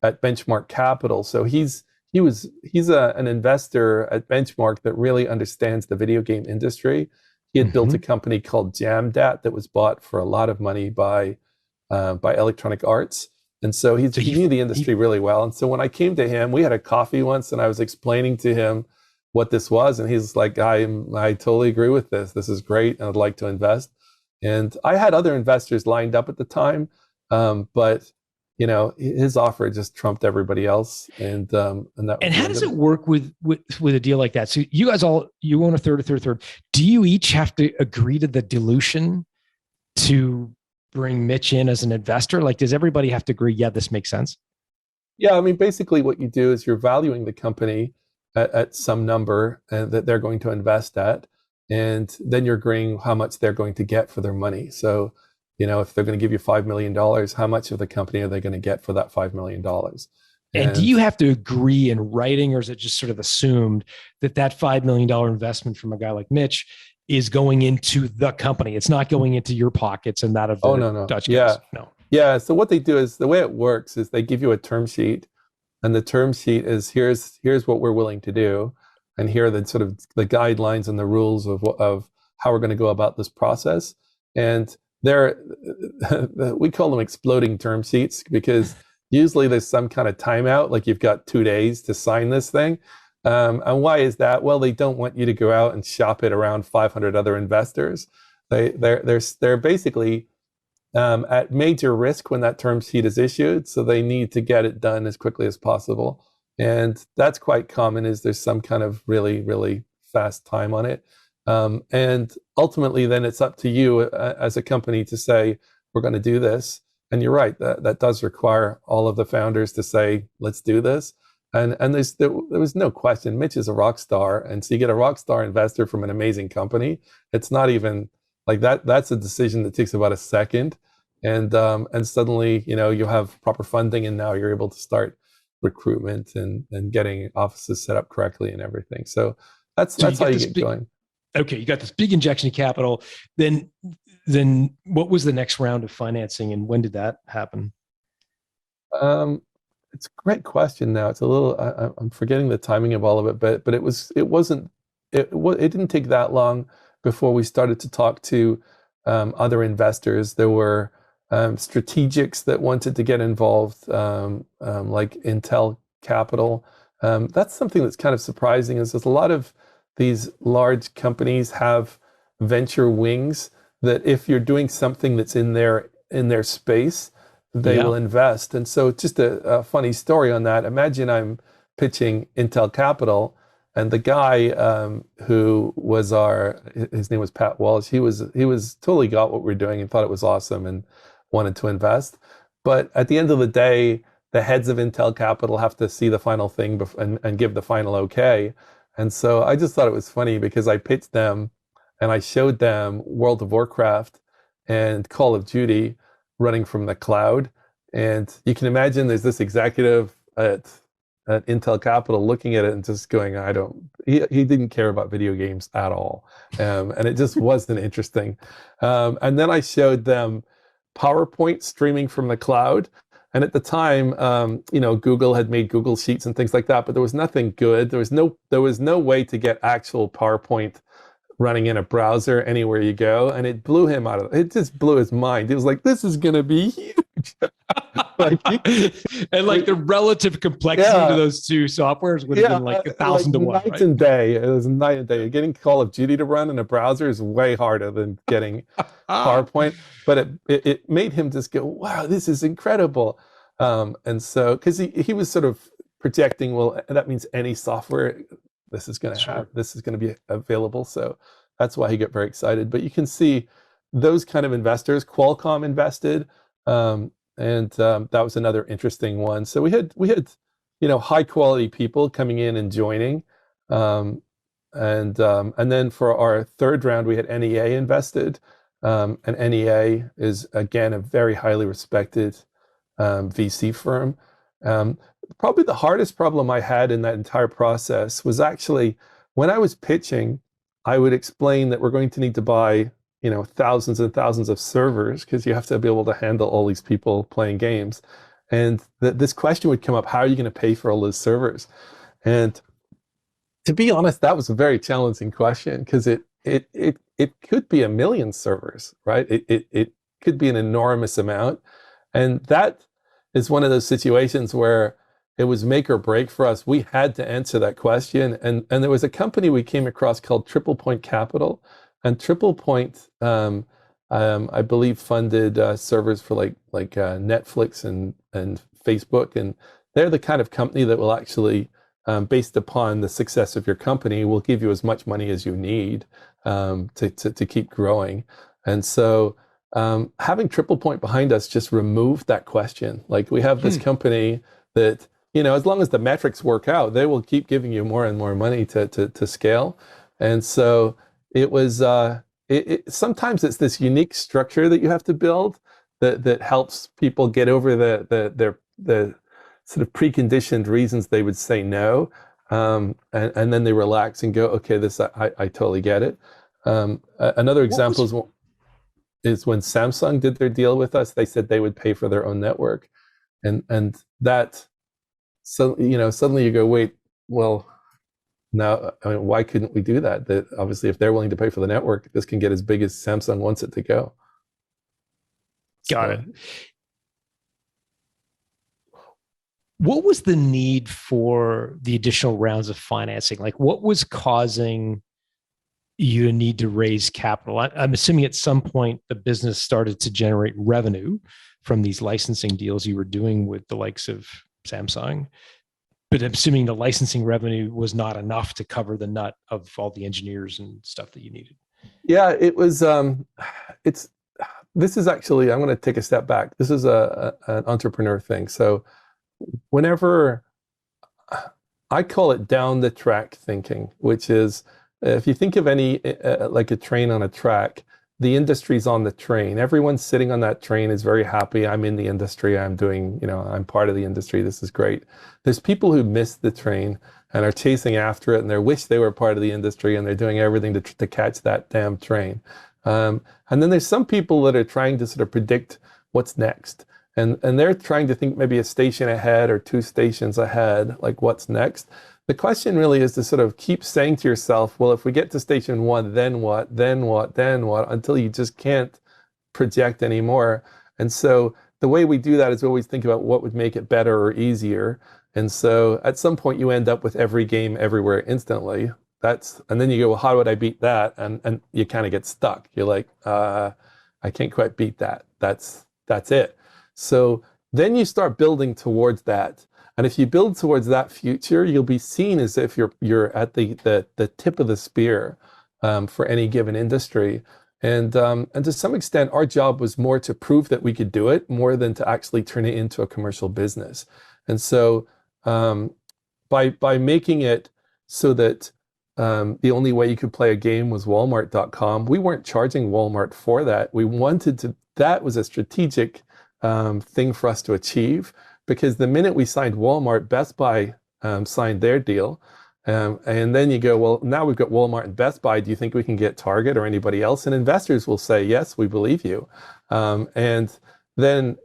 Benchmark Capital. So he's an investor at Benchmark that really understands the video game industry. He had built a company called Jamdat that was bought for a lot of money by Electronic Arts. And so he knew the industry really well. And so when I came to him, we had a coffee once and I was explaining to him what this was. And he's like, I totally agree with this. This is great. And I'd like to invest. And I had other investors lined up at the time. But his offer just trumped everybody else. And how does it work with a deal like that? So you guys you own a third. Do you each have to agree to the dilution to bring Mitch in as an investor? Like, does everybody have to agree? Yeah, this makes sense. Yeah. I mean, basically what you do is you're valuing the company at some number that they're going to invest at. And then you're agreeing how much they're going to get for their money. So, if they're going to give you $5 million, how much of the company are they going to get for that $5 million? And do you have to agree in writing, or is it just sort of assumed that $5 million investment from a guy like Mitch is going into the company. It's not going into your pockets and that of the no. Dutch Yeah. guys. No. Yeah. So what they do is, the way it works is they give you a term sheet, and the term sheet is, here's what we're willing to do, and here are the sort of the guidelines and the rules of how we're going to go about this process. And we call them exploding term sheets, because usually there's some kind of timeout, like you've got 2 days to sign this thing. And why is that? Well, they don't want you to go out and shop it around 500 other investors. They're basically at major risk when that term sheet is issued, so they need to get it done as quickly as possible. And that's quite common, is there's some kind of really, really fast time on it. And ultimately, then it's up to you as a company to say, we're going to do this. And you're right, that does require all of the founders to say, let's do this. And there was no question, Mitch is a rock star. And so you get a rock star investor from an amazing company. It's not even like that. That's a decision that takes about a second. And suddenly, you have proper funding, and now you're able to start recruitment and getting offices set up correctly and everything. So that's how you get going. Okay, you got this big injection of capital. Then what was the next round of financing, and when did that happen? It's a great question. Now it's a little, I'm forgetting the timing of all of it, but it didn't take that long before we started to talk to other investors. There were strategics that wanted to get involved, like Intel Capital. That's something that's kind of surprising, is there's a lot of these large companies have venture wings that if you're doing something that's in their space, they will invest. And so just a funny story on that. Imagine I'm pitching Intel Capital, and the guy who was his name was Pat Walsh. He was totally got what we're doing and thought it was awesome and wanted to invest. But at the end of the day, the heads of Intel Capital have to see the final thing and give the final okay. And so I just thought it was funny, because I pitched them and I showed them World of Warcraft and Call of Duty running from the cloud. And you can imagine there's this executive at Intel Capital looking at it and just going, he didn't care about video games at all. And it just wasn't interesting. And then I showed them PowerPoint streaming from the cloud. And at the time, Google had made Google Sheets and things like that, but there was nothing good. There was no way to get actual PowerPoint running in a browser anywhere you go. And it blew him out of it. It just blew his mind. He was like, this is going to be huge. And like the relative complexity to those two softwares would have been like 1,000 to 1. Night right? and day. It was night and day. Getting Call of Duty to run in a browser is way harder than getting PowerPoint. But it made him just go, wow, this is incredible. And so, because he was sort of projecting, well, that means any software, this is going to be available. So that's why he got very excited. But you can see those kind of investors. Qualcomm invested, and that was another interesting one. So we had high quality people coming in and joining, and then for our third round we had NEA invested, and NEA is again a very highly respected VC firm. Probably the hardest problem I had in that entire process was actually when I was pitching, I would explain that we're going to need to buy, thousands and thousands of servers, because you have to be able to handle all these people playing games. And this question would come up, how are you going to pay for all those servers? And to be honest, that was a very challenging question, because it could be 1 million servers, right? It could be an enormous amount. And that is one of those situations where it was make or break for us. We had to answer that question. And there was a company we came across called Triple Point Capital. And Triple Point, I believe, funded servers for like Netflix and Facebook. And they're the kind of company that will actually, based upon the success of your company, will give you as much money as you need to keep growing. And so having Triple Point behind us just removed that question. Like, we have this company that, as long as the metrics work out, they will keep giving you more and more money to scale. And so it was, sometimes it's this unique structure that you have to build that helps people get over the sort of preconditioned reasons they would say no. And then they relax and go, okay, this, I totally get it. Another example is when Samsung did their deal with us. They said they would pay for their own network, and that, so suddenly you go, wait, well, now, I mean, why couldn't we do that? That obviously, if they're willing to pay for the network, this can get as big as Samsung wants it to go. Got it. What was the need for the additional rounds of financing? Like, what was causing you to need to raise capital? I'm assuming at some point the business started to generate revenue from these licensing deals you were doing with the likes of Samsung. But I'm assuming the licensing revenue was not enough to cover the nut of all the engineers and stuff that you needed. Yeah, it was. This is actually, I'm going to take a step back. This is an entrepreneur thing. So whenever I call it down the track thinking, which is if you think of any like a train on a track, the industry's on the train. Everyone sitting on that train is very happy. I'm in the industry. I'm doing, I'm part of the industry. This is great. There's people who miss the train and are chasing after it, and they wish they were part of the industry, and they're doing everything to catch that damn train. And then there's some people that are trying to sort of predict what's next. And they're trying to think maybe a station ahead or 2 stations ahead, like what's next. The question really is to sort of keep saying to yourself, well, if we get to station 1, then what, then what, then what, until you just can't project anymore. And so the way we do that is we always think about what would make it better or easier. And so at some point you end up with every game everywhere instantly. And then you go, well, how would I beat that? And you kind of get stuck. You're like, I can't quite beat that. That's it. So then you start building towards that. And if you build towards that future, you'll be seen as if you're at the tip of the spear for any given industry. And to some extent, our job was more to prove that we could do it more than to actually turn it into a commercial business. And so by making it so that the only way you could play a game was Walmart.com, we weren't charging Walmart for that. We wanted to, that was a strategic thing for us to achieve, because the minute we signed Walmart, Best Buy signed their deal. And then you go, well, now we've got Walmart and Best Buy. Do you think we can get Target or anybody else? And investors will say, yes, we believe you. And then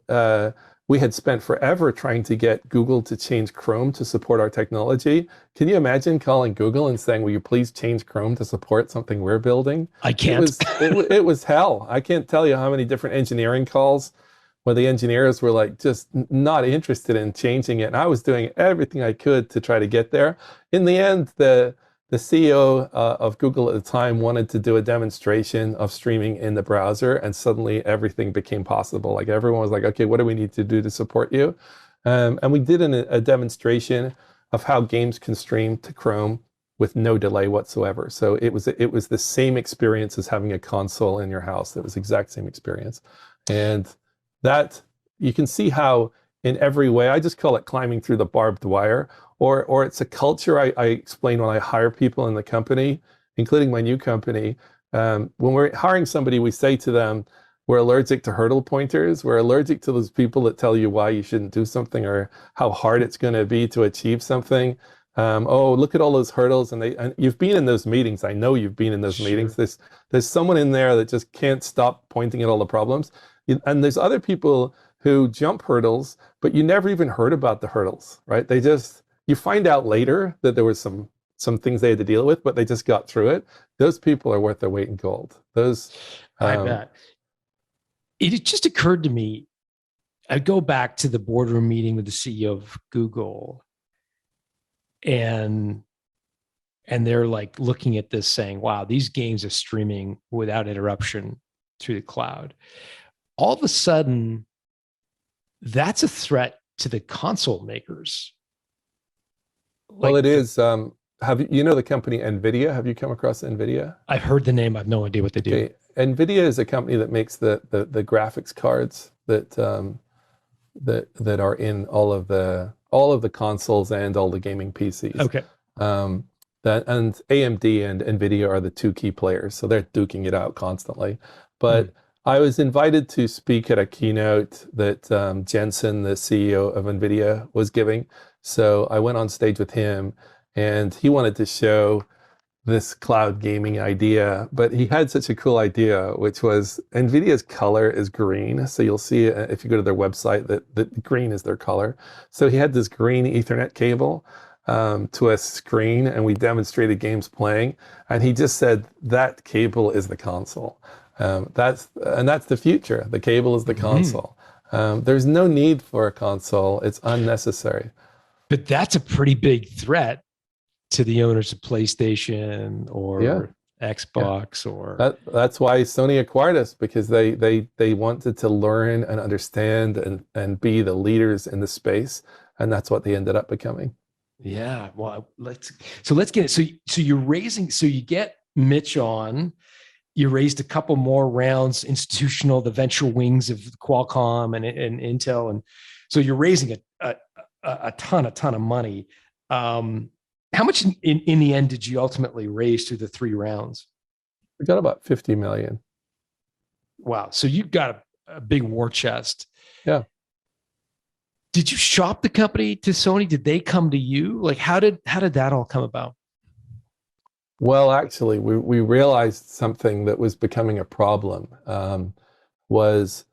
we had spent forever trying to get Google to change Chrome to support our technology. Can you imagine calling Google and saying, will you please change Chrome to support something we're building? I can't. It was hell. I can't tell you how many different engineering calls where the engineers were like just not interested in changing it. And I was doing everything I could to try to get there. In the end, the CEO of Google at the time wanted to do a demonstration of streaming in the browser, and suddenly everything became possible. Like everyone was like, okay, what do we need to do to support you? And we did a demonstration of how games can stream to Chrome with no delay whatsoever. So it was the same experience as having a console in your house. It was the exact same experience. And that, you can see how in every way, I just call it climbing through the barbed wire, or it's a culture I explain when I hire people in the company, including my new company. When we're hiring somebody, we say to them, we're allergic to hurdle pointers. We're allergic to those people that tell you why you shouldn't do something or how hard it's going to be to achieve something. Oh, look at all those hurdles. And you've been in those meetings. I know you've been in those meetings. There's someone in there that just can't stop pointing at all the problems. And there's other people who jump hurdles, but you never even heard about the hurdles, right? You find out later that there was some things they had to deal with, but they just got through it. Those people are worth their weight in gold. I bet. It just occurred to me, I go back to the boardroom meeting with the CEO of Google, and they're like looking at this saying, wow, these games are streaming without interruption through the cloud. All of a sudden, that's a threat to the console makers. Well, it is. Have you the company NVIDIA? Have you come across NVIDIA? I've heard the name. I have no idea what they do. Okay. NVIDIA is a company that makes the graphics cards that are in all of the consoles and all the gaming PCs. Okay. And AMD and NVIDIA are the 2 key players, so they're duking it out constantly. But I was invited to speak at a keynote that Jensen, the CEO of NVIDIA, was giving. So I went on stage with him, and he wanted to show this cloud gaming idea, but he had such a cool idea, which was NVIDIA's color is green. So you'll see if you go to their website that green is their color. So he had this green Ethernet cable to a screen, and we demonstrated games playing. And he just said that cable is the console. That's the future. The cable is the console. There's no need for a console. It's unnecessary. But that's a pretty big threat to the owners of PlayStation or Xbox or that's why Sony acquired us, because they wanted to learn and understand and be the leaders in the space, and that's what they ended up becoming. Yeah, well, let's get it. So you're raising, so you get Mitch on, you raised a couple more rounds, institutional, the venture wings of Qualcomm and Intel, and so you're raising a ton of money. How much in the end did you ultimately raise through the 3 rounds? We got about 50 million. Wow. So you've got a big war chest. Yeah. Did you shop the company to Sony? Did they come to you? Like, how did that all come about? Well, actually, we realized something that was becoming a problem, was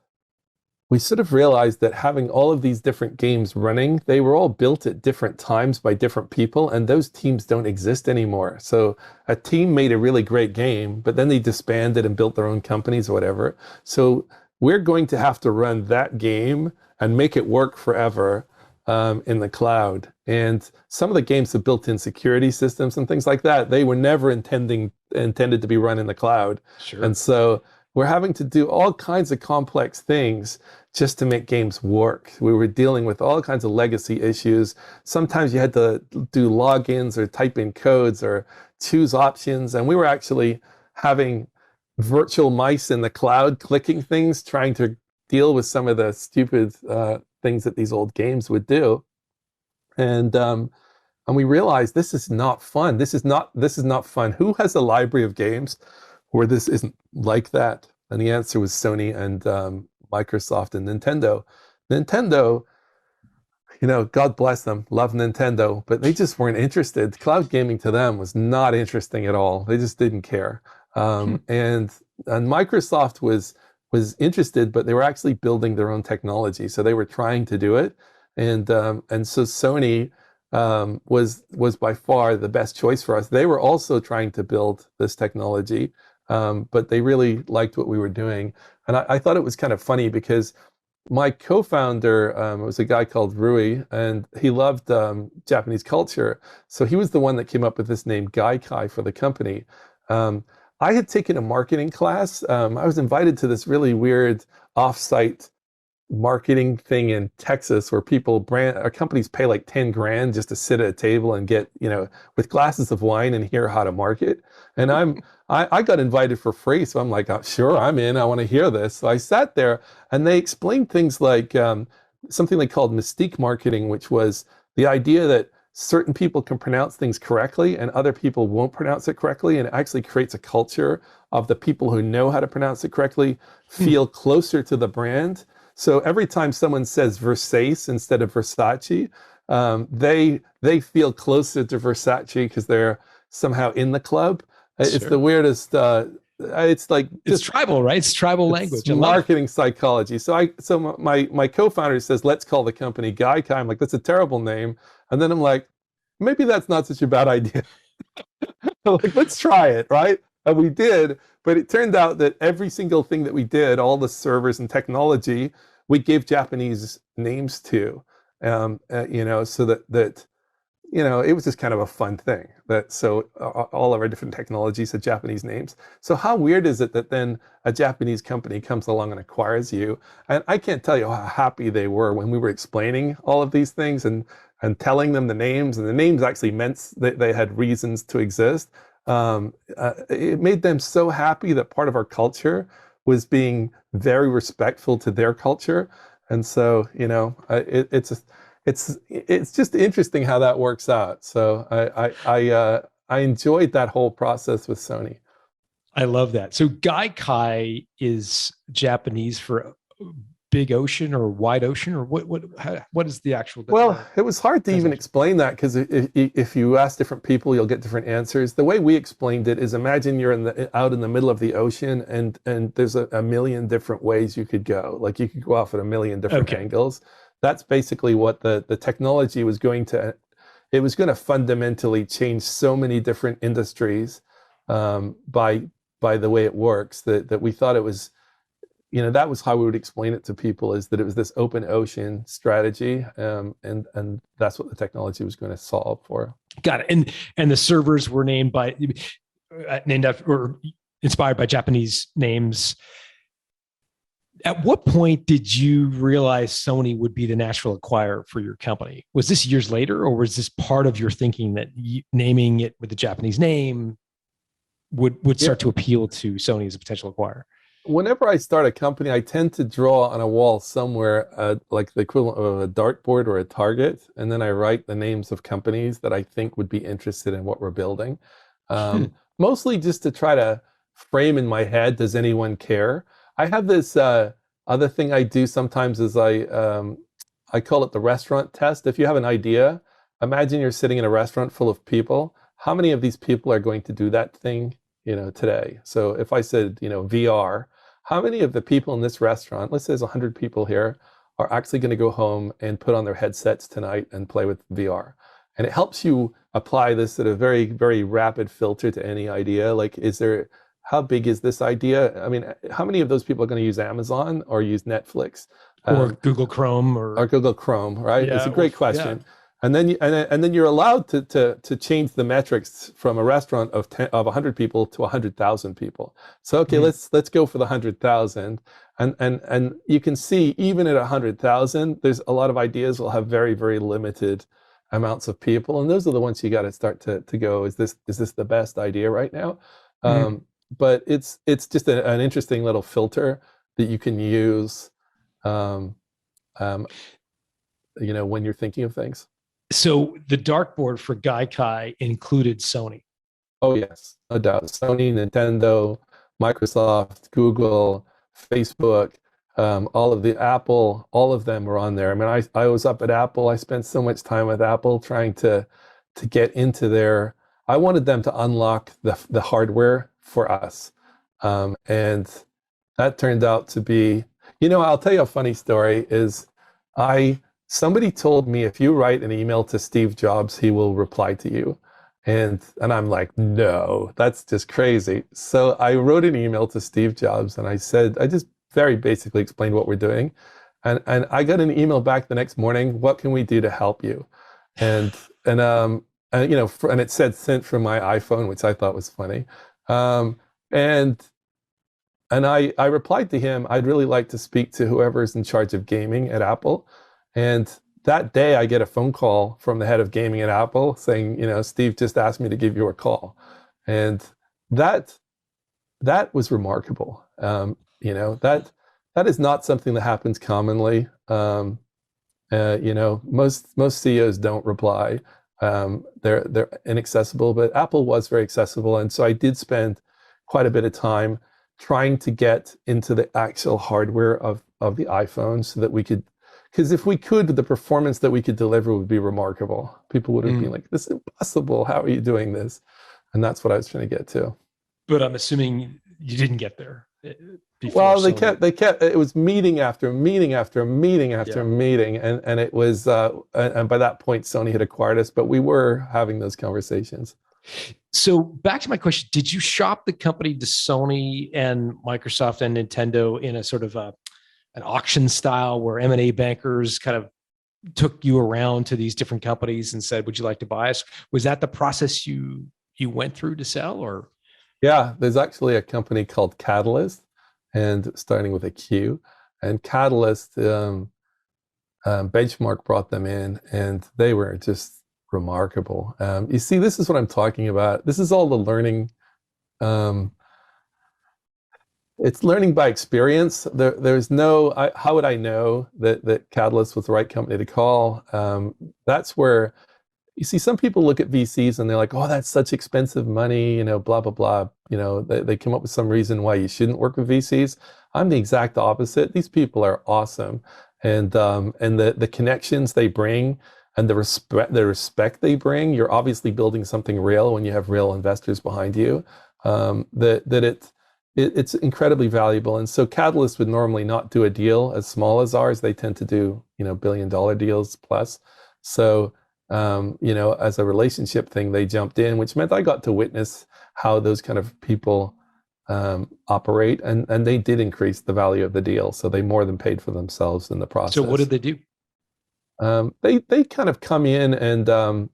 we sort of realized that having all of these different games running, they were all built at different times by different people, and those teams don't exist anymore. So a team made a really great game, but then they disbanded and built their own companies or whatever. So we're going to have to run that game and make it work forever in the cloud. And some of the games have built-in security systems and things like that. They were never intended to be run in the cloud. Sure. And so we're having to do all kinds of complex things just to make games work. We were dealing with all kinds of legacy issues. Sometimes you had to do logins or type in codes or choose options. And we were actually having virtual mice in the cloud clicking things, trying to deal with some of the stupid things that these old games would do. And we realized this is not fun. This is not fun. Who has a library of games where this isn't like that? And the answer was Sony and Microsoft and Nintendo. Nintendo, God bless them, love Nintendo, but they just weren't interested. Cloud gaming to them was not interesting at all. They just didn't care. And Microsoft was interested, but they were actually building their own technology, so they were trying to do it. And so Sony was by far the best choice for us. They were also trying to build this technology, but they really liked what we were doing. And I thought it was kind of funny because my co-founder was a guy called Rui, and he loved Japanese culture. So he was the one that came up with this name Gaikai for the company. I had taken a marketing class. I was invited to this really weird off-site marketing thing in Texas where companies pay like 10 grand just to sit at a table and get, with glasses of wine and hear how to market. And I got invited for free. So I'm like, oh, sure, I'm in. I want to hear this. So I sat there and they explained things like something they called mystique marketing, which was the idea that certain people can pronounce things correctly and other people won't pronounce it correctly. And it actually creates a culture of the people who know how to pronounce it correctly feel closer to the brand. So every time someone says Versace instead of Versace, they feel closer to Versace because they're somehow in the club. It's Sure. the weirdest. It's like It's tribal, right? It's tribal language. It's marketing psychology. So my co-founder says, let's call the company Gaikai. I'm like, that's a terrible name. And then I'm like, maybe that's not such a bad idea. Like, let's try it, right? And we did, but it turned out that every single thing that we did, all the servers and technology, we gave Japanese names to, so that it was just kind of a fun thing. All of our different technologies had Japanese names. So how weird is it that then a Japanese company comes along and acquires you? And I can't tell you how happy they were when we were explaining all of these things and telling them the names, and the names actually meant that they had reasons to exist. It made them so happy that part of our culture was being very respectful to their culture. And so, it's just interesting how that works out. So I enjoyed that whole process with Sony. I love that. So Gaikai is Japanese for big ocean or wide ocean, or what is the actual? Well, it was hard to even explain that, because if you ask different people, you'll get different answers. The way we explained it is, imagine you're out in the middle of the ocean, and there's a million different ways you could go. Like, you could go off at a million different angles. That's basically what the technology was going to. It was going to fundamentally change so many different industries by the way it works, that we thought it was. That was how we would explain it to people, is that it was this open ocean strategy, and that's what the technology was going to solve for. Got it. And the servers were named after, or inspired by Japanese names. At what point did you realize Sony would be the natural acquirer for your company? Was this years later, or was this part of your thinking that naming it with the Japanese name would start to appeal to Sony as a potential acquirer? Whenever I start a company, I tend to draw on a wall somewhere, like the equivalent of a dartboard or a target, and then I write the names of companies that I think would be interested in what we're building. Mostly just to try to frame in my head, does anyone care? I have this other thing I do sometimes, is I call it the restaurant test. If you have an idea, imagine you're sitting in a restaurant full of people. How many of these people are going to do that thing, today? So if I said, VR, how many of the people in this restaurant, let's say there's 100 people here, are actually going to go home and put on their headsets tonight and play with VR? And it helps you apply this at a very, very rapid filter to any idea. Like, how big is this idea? I mean, how many of those people are going to use Amazon or use Netflix? Or Google Chrome or Google Chrome, right? Yeah, it's a great question. Yeah. And then you're allowed to change the metrics from a restaurant of 100 people to 100,000 people. So okay, let's go for the 100,000. And you can see, even at 100,000, there's a lot of ideas will have very, very limited amounts of people, and those are the ones you got to start to go. Is this the best idea right now? But it's just an interesting little filter that you can use, when you're thinking of things. So the dartboard for Gaikai included Sony. Oh yes, no doubt. Sony, Nintendo, Microsoft, Google, Facebook, all of the Apple, all of them were on there. I mean, I was up at Apple. I spent so much time with Apple trying to get into their. I wanted them to unlock the hardware for us, and that turned out to be. I'll tell you a funny story. Is somebody told me, if you write an email to Steve Jobs, he will reply to you. And I'm like, no, that's just crazy. So I wrote an email to Steve Jobs, and I just very basically explained what we're doing. And I got an email back the next morning, what can we do to help you? And it said sent from my iPhone, which I thought was funny. And I replied to him, I'd really like to speak to whoever's in charge of gaming at Apple. And that day I get a phone call from the head of gaming at Apple saying, Steve just asked me to give you a call. And that was remarkable. That is not something that happens commonly. Most CEOs don't reply. They're inaccessible, but Apple was very accessible. And so I did spend quite a bit of time trying to get into the actual hardware of the iPhone, so that we could, because if we could, the performance that we could deliver would be remarkable. People would have been like, this is impossible. How are you doing this? And that's what I was trying to get to. But I'm assuming you didn't get there. Well, they kept, it was meeting after meeting after meeting after meeting. And it was, and by that point, Sony had acquired us, but we were having those conversations. So back to my question, did you shop the company to Sony and Microsoft and Nintendo in a sort of an auction style where M&A bankers kind of took you around to these different companies and said, would you like to buy us? Was that the process you went through to sell, or? Yeah, there's actually a company called Catalyst, and starting with a Q, and Catalyst, Benchmark brought them in, and they were just remarkable. You see, this is what I'm talking about. This is all the learning. It's learning by experience. There's no, how would I know that Catalyst was the right company to call? That's where, you see, some people look at VCs and they're like, oh, that's such expensive money, blah, blah, blah. they come up with some reason why you shouldn't work with VCs. I'm the exact opposite. These people are awesome, and the connections they bring and the respect they bring. You're obviously building something real when you have real investors behind you. It's incredibly valuable. And so Catalyst would normally not do a deal as small as ours. They tend to do $1 billion deals plus. So as a relationship thing, they jumped in, which meant I got to witness how those kind of people operate, and they did increase the value of the deal. So they more than paid for themselves in the process. So what did they do? They kind of come in and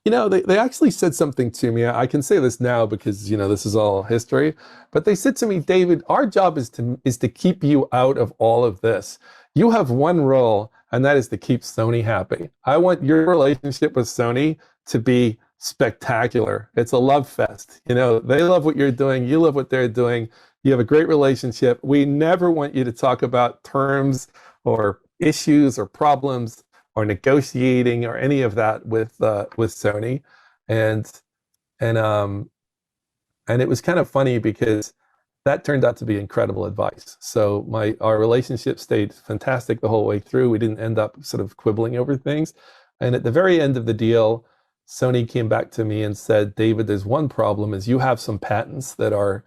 they actually said something to me. I can say this now because this is all history, but they said to me, David, our job is to keep you out of all of this. You have one role, and that is to keep Sony happy. I want your relationship with Sony to be spectacular. It's a love fest. They love what you're doing. You love what they're doing. You have a great relationship. We never want you to talk about terms or issues or problems or negotiating or any of that with Sony. And it was kind of funny because that turned out to be incredible advice. So our relationship stayed fantastic the whole way through. We didn't end up sort of quibbling over things. And at the very end of the deal, Sony came back to me and said, David, there's one problem, is you have some patents that are,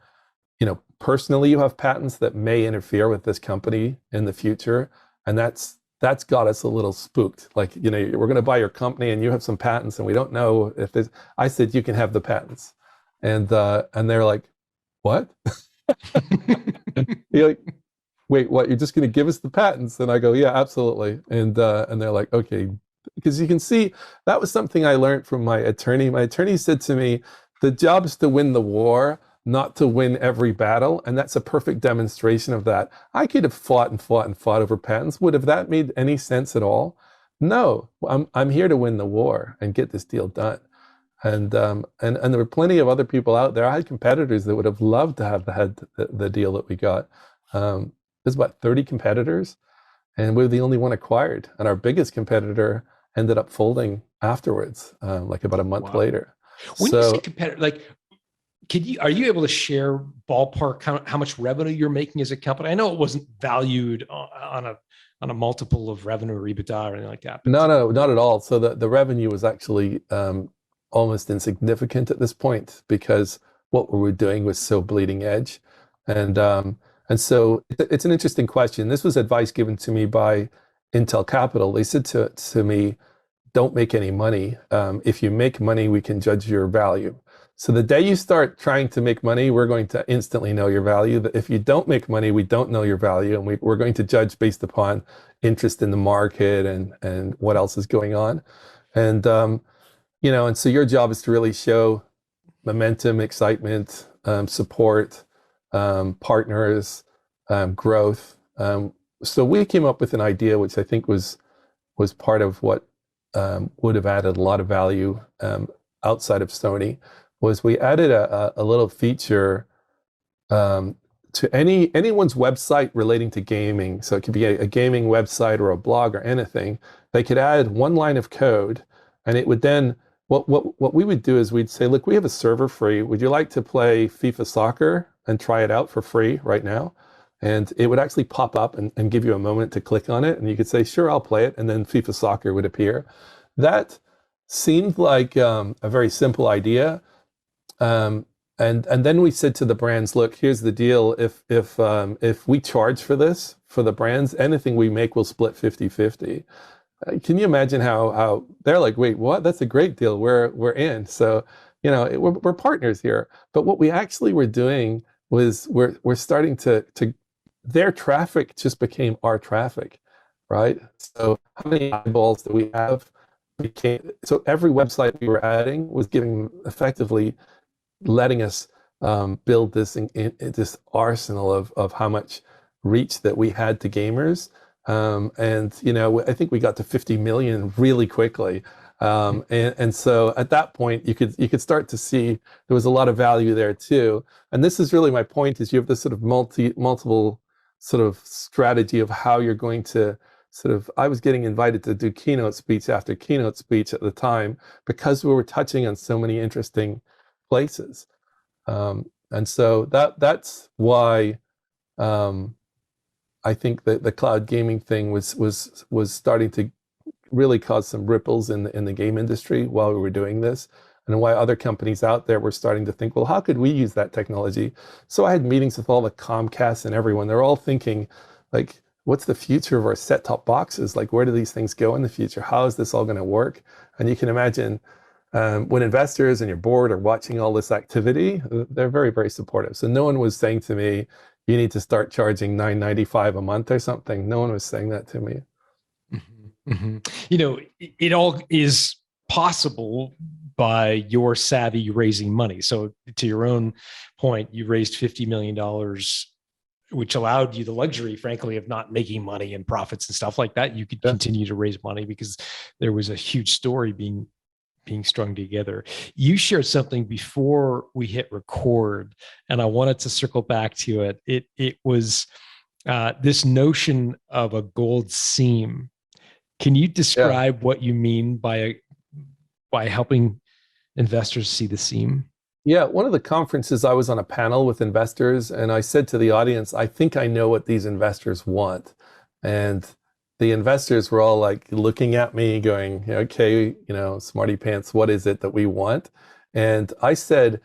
personally you have patents that may interfere with this company in the future. And that's got us a little spooked. Like, we're going to buy your company and you have some patents and we don't know if it's, I said, you can have the patents. And they're like, what? You're like, wait, what? You're just going to give us the patents? And I go, yeah, absolutely. And they're like, okay, because you can see that was something I learned from my attorney. My attorney said to me, the job is to win the war, not to win every battle. And that's a perfect demonstration of that. I could have fought and fought and fought over patents. Would have that made any sense at all? No, I'm here to win the war and get this deal done. And there were plenty of other people out there. I had competitors that would have loved to have had the deal that we got. There's about 30 competitors, and we were the only one acquired. And our biggest competitor ended up folding afterwards, like about a month later. When you say competitor, like, are you able to share ballpark how much revenue you're making as a company? I know it wasn't valued on a multiple of revenue or EBITDA or anything like that. No, not at all. So the revenue was actually almost insignificant at this point because what we were doing was so bleeding edge. And so it's an interesting question. This was advice given to me by Intel Capital. They said to me, don't make any money. If you make money, we can judge your value. So the day you start trying to make money, we're going to instantly know your value. If you don't make money, we don't know your value, and we're going to judge based upon interest in the market and what else is going on. And and so your job is to really show momentum, excitement, support, partners, growth. So we came up with an idea, which I think was part of what would have added a lot of value outside of Sony, was we added a little feature to anyone's website relating to gaming. So it could be a gaming website or a blog or anything. They could add one line of code, and it would then, what we would do is we'd say, look, we have a server free. Would you like to play FIFA soccer and try it out for free right now? And it would actually pop up and give you a moment to click on it. And you could say, sure, I'll play it. And then FIFA soccer would appear. That seemed like a very simple idea. And then we said to the brands, look, here's the deal. If we charge for this, for the brands, anything we make will split 50-50. Can you imagine how they're like, wait, what? That's a great deal. We're in. So, we're partners here. But what we actually were doing was we're starting to their traffic just became our traffic, right? So how many eyeballs do we have? So every website we were adding was effectively letting us build this this arsenal of how much reach that we had to gamers. I think we got to 50 million really quickly. And so at that point, you could start to see there was a lot of value there too. And this is really my point: is you have this sort of multiple sort of strategy of how you're going to I was getting invited to do keynote speech after keynote speech at the time because we were touching on so many interesting places. And so that's why I think that the cloud gaming thing was starting to really cause some ripples in the game industry while we were doing this, and why other companies out there were starting to think, well, how could we use that technology? So I had meetings with all the Comcasts and everyone. They're all thinking, like, what's the future of our set-top boxes? Like, where do these things go in the future? How is this all going to work? And you can imagine when investors and your board are watching all this activity, they're very, very supportive. So no one was saying to me, you need to start charging $9.95 a month or something. No one was saying that to me. Mm-hmm. Mm-hmm. You know, it all is possible by your savvy raising money. So to your own point, you raised $50 million, which allowed you the luxury, frankly, of not making money and profits and stuff like that. You could continue to raise money because there was a huge story being strung together. You shared something before we hit record, and I wanted to circle back to it. It was this notion of a gold seam. Can you describe what you mean by helping investors see the seam? Yeah, one of the conferences, I was on a panel with investors, and I said to the audience, I think I know what these investors want. And the investors were all like looking at me going, okay, smarty pants, what is it that we want? And I said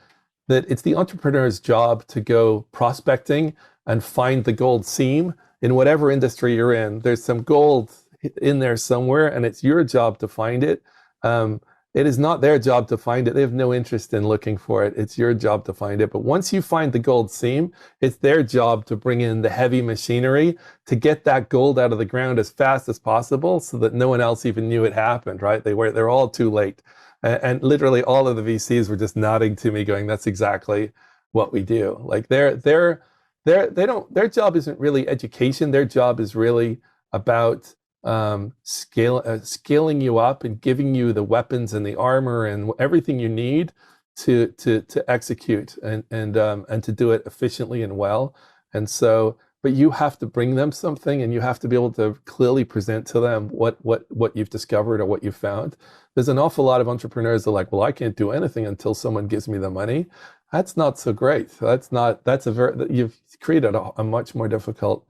that it's the entrepreneur's job to go prospecting and find the gold seam in whatever industry you're in. There's some gold in there somewhere, and it's your job to find it. It is not their job to find it. They have no interest in looking for it. It's your job to find it. But once you find the gold seam, it's their job to bring in the heavy machinery to get that gold out of the ground as fast as possible so that no one else even knew it happened, right? They're all too late. And literally all of the VCs were just nodding to me going, that's exactly what we do. Like their job isn't really education. Their job is really about scaling you up and giving you the weapons and the armor and everything you need to execute and to do it efficiently and well. And so, but you have to bring them something, and you have to be able to clearly present to them what you've discovered or what you've found. There's an awful lot of entrepreneurs that are like, well, I can't do anything until someone gives me the money. That's not so great. You've created a much more difficult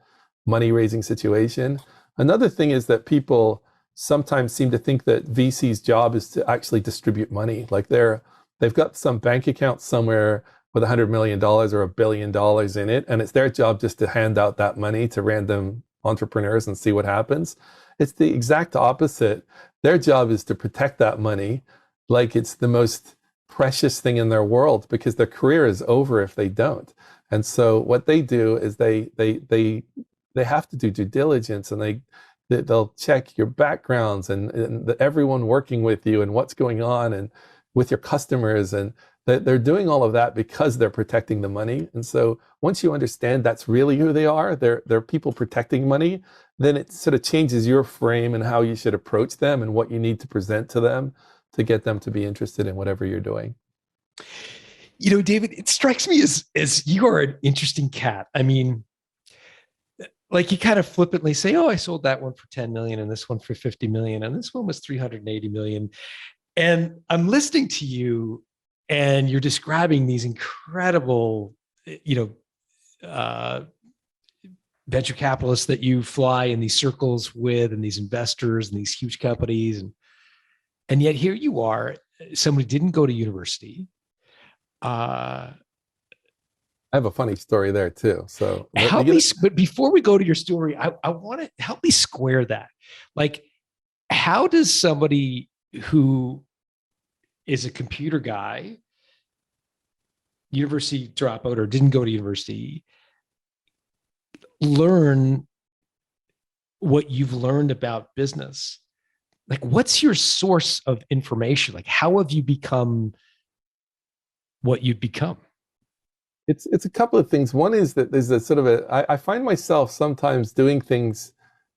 money raising situation. Another thing is that people sometimes seem to think that VC's job is to actually distribute money. Like they've got some bank account somewhere with $100 million or $1 billion in it, and it's their job just to hand out that money to random entrepreneurs and see what happens. It's the exact opposite. Their job is to protect that money like it's the most precious thing in their world, because their career is over if they don't. And so what they do is they have to do due diligence, and they'll check your backgrounds and everyone working with you and what's going on and with your customers, and they're doing all of that because they're protecting the money. And so once you understand that's really who they are, they're people protecting money, then it sort of changes your frame and how you should approach them and what you need to present to them to get them to be interested in whatever you're doing. David, it strikes me as you are an interesting cat. I mean, like you kind of flippantly say, oh, I sold that one for 10 million and this one for 50 million. And this one was 380 million. And I'm listening to you and you're describing these incredible, venture capitalists that you fly in these circles with, and these investors and these huge companies. And yet here you are, somebody didn't go to university. I have a funny story there too. So but before we go to your story, I want to help me square that. Like, how does somebody who is a computer guy, university dropout, or didn't go to university, learn what you've learned about business? Like, what's your source of information? Like, how have you become what you've become? It's a couple of things. One is that there's a sort of I find myself sometimes doing things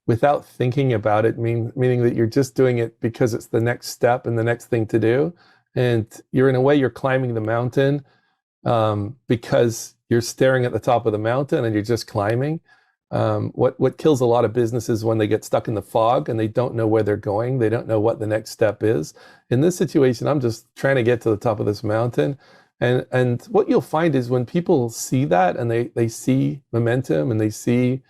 without thinking about it, meaning that you're just doing it because it's the next step and the next thing to do. And you're, in a way, you're climbing the mountain because you're staring at the top of the mountain and you're just climbing. What kills a lot of businesses when they get stuck in the fog and they don't know where they're going. They don't know what the next step is. In this situation, I'm just trying to get to the top of this mountain. And what you'll find is when people see that and they see momentum and they see,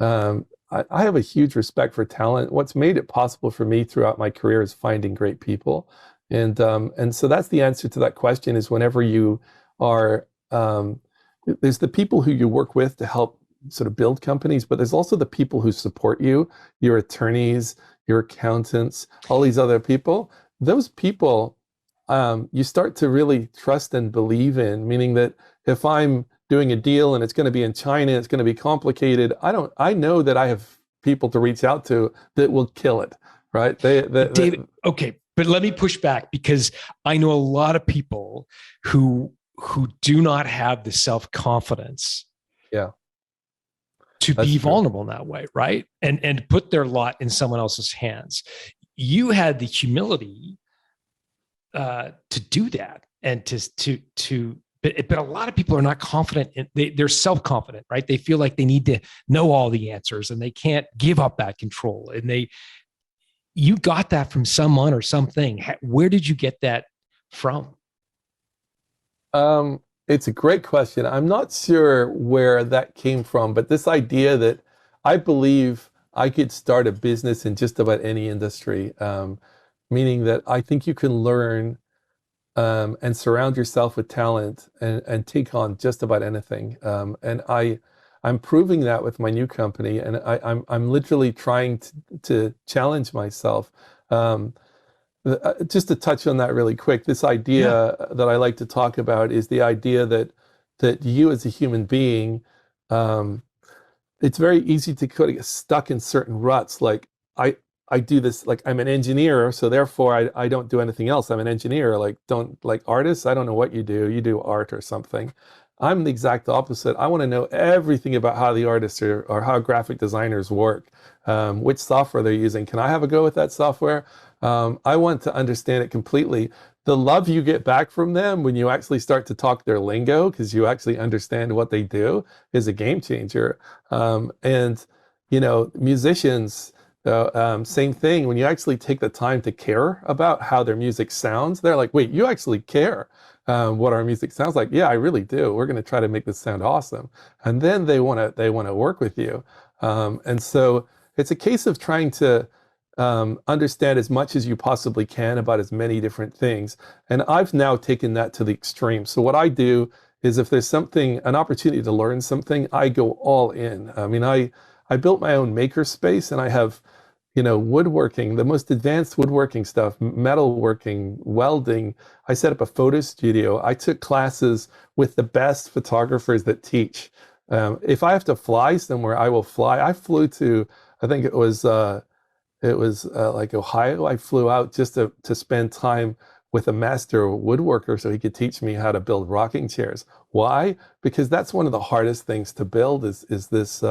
I have a huge respect for talent. What's made it possible for me throughout my career is finding great people. And so that's the answer to that question, is whenever you are, there's the people who you work with to help sort of build companies, but there's also the people who support you, your attorneys, your accountants, all these other people. Those people, you start to really trust and believe in, meaning that if I'm doing a deal and it's going to be in China, it's going to be complicated, I know that I have people to reach out to that will kill it, right? David, okay, but let me push back, because I know a lot of people who do not have the self-confidence to be vulnerable in that way, right? And put their lot in someone else's hands. You had the humility to do that, and but a lot of people are not confident. They're self-confident, right? They feel like they need to know all the answers and they can't give up that control. And you got that from someone or something. Where did you get that from? It's a great question. I'm not sure where that came from, but this idea that I believe I could start a business in just about any industry, meaning that I think you can learn and surround yourself with talent and take on just about anything. And I'm proving that with my new company, and I'm literally trying to challenge myself. Just to touch on that really quick, this idea that I like to talk about is the idea that you as a human being, it's very easy to kind of get stuck in certain ruts. Like I do this, like I'm an engineer, so therefore I don't do anything else. I'm an engineer. Like artists, I don't know what you do. You do art or something. I'm the exact opposite. I want to know everything about how the artists or how graphic designers work, which software they're using. Can I have a go with that software? I want to understand it completely. The love you get back from them when you actually start to talk their lingo, because you actually understand what they do, is a game changer. And, musicians, same thing. When you actually take the time to care about how their music sounds, they're like, wait, you actually care what our music sounds like? Yeah, I really do. We're going to try to make this sound awesome. And then they want to work with you. And so it's a case of trying to understand as much as you possibly can about as many different things. And I've now taken that to the extreme. So what I do is, if there's an opportunity to learn something, I go all in. I mean, I built my own maker space, and I have, woodworking, the most advanced woodworking stuff, metalworking, welding. I set up a photo studio. I took classes with the best photographers that teach. If I have to fly somewhere, I will fly. I flew to, I think it was like Ohio. I flew out just to spend time with a master woodworker so he could teach me how to build rocking chairs. Why? Because that's one of the hardest things to build is this,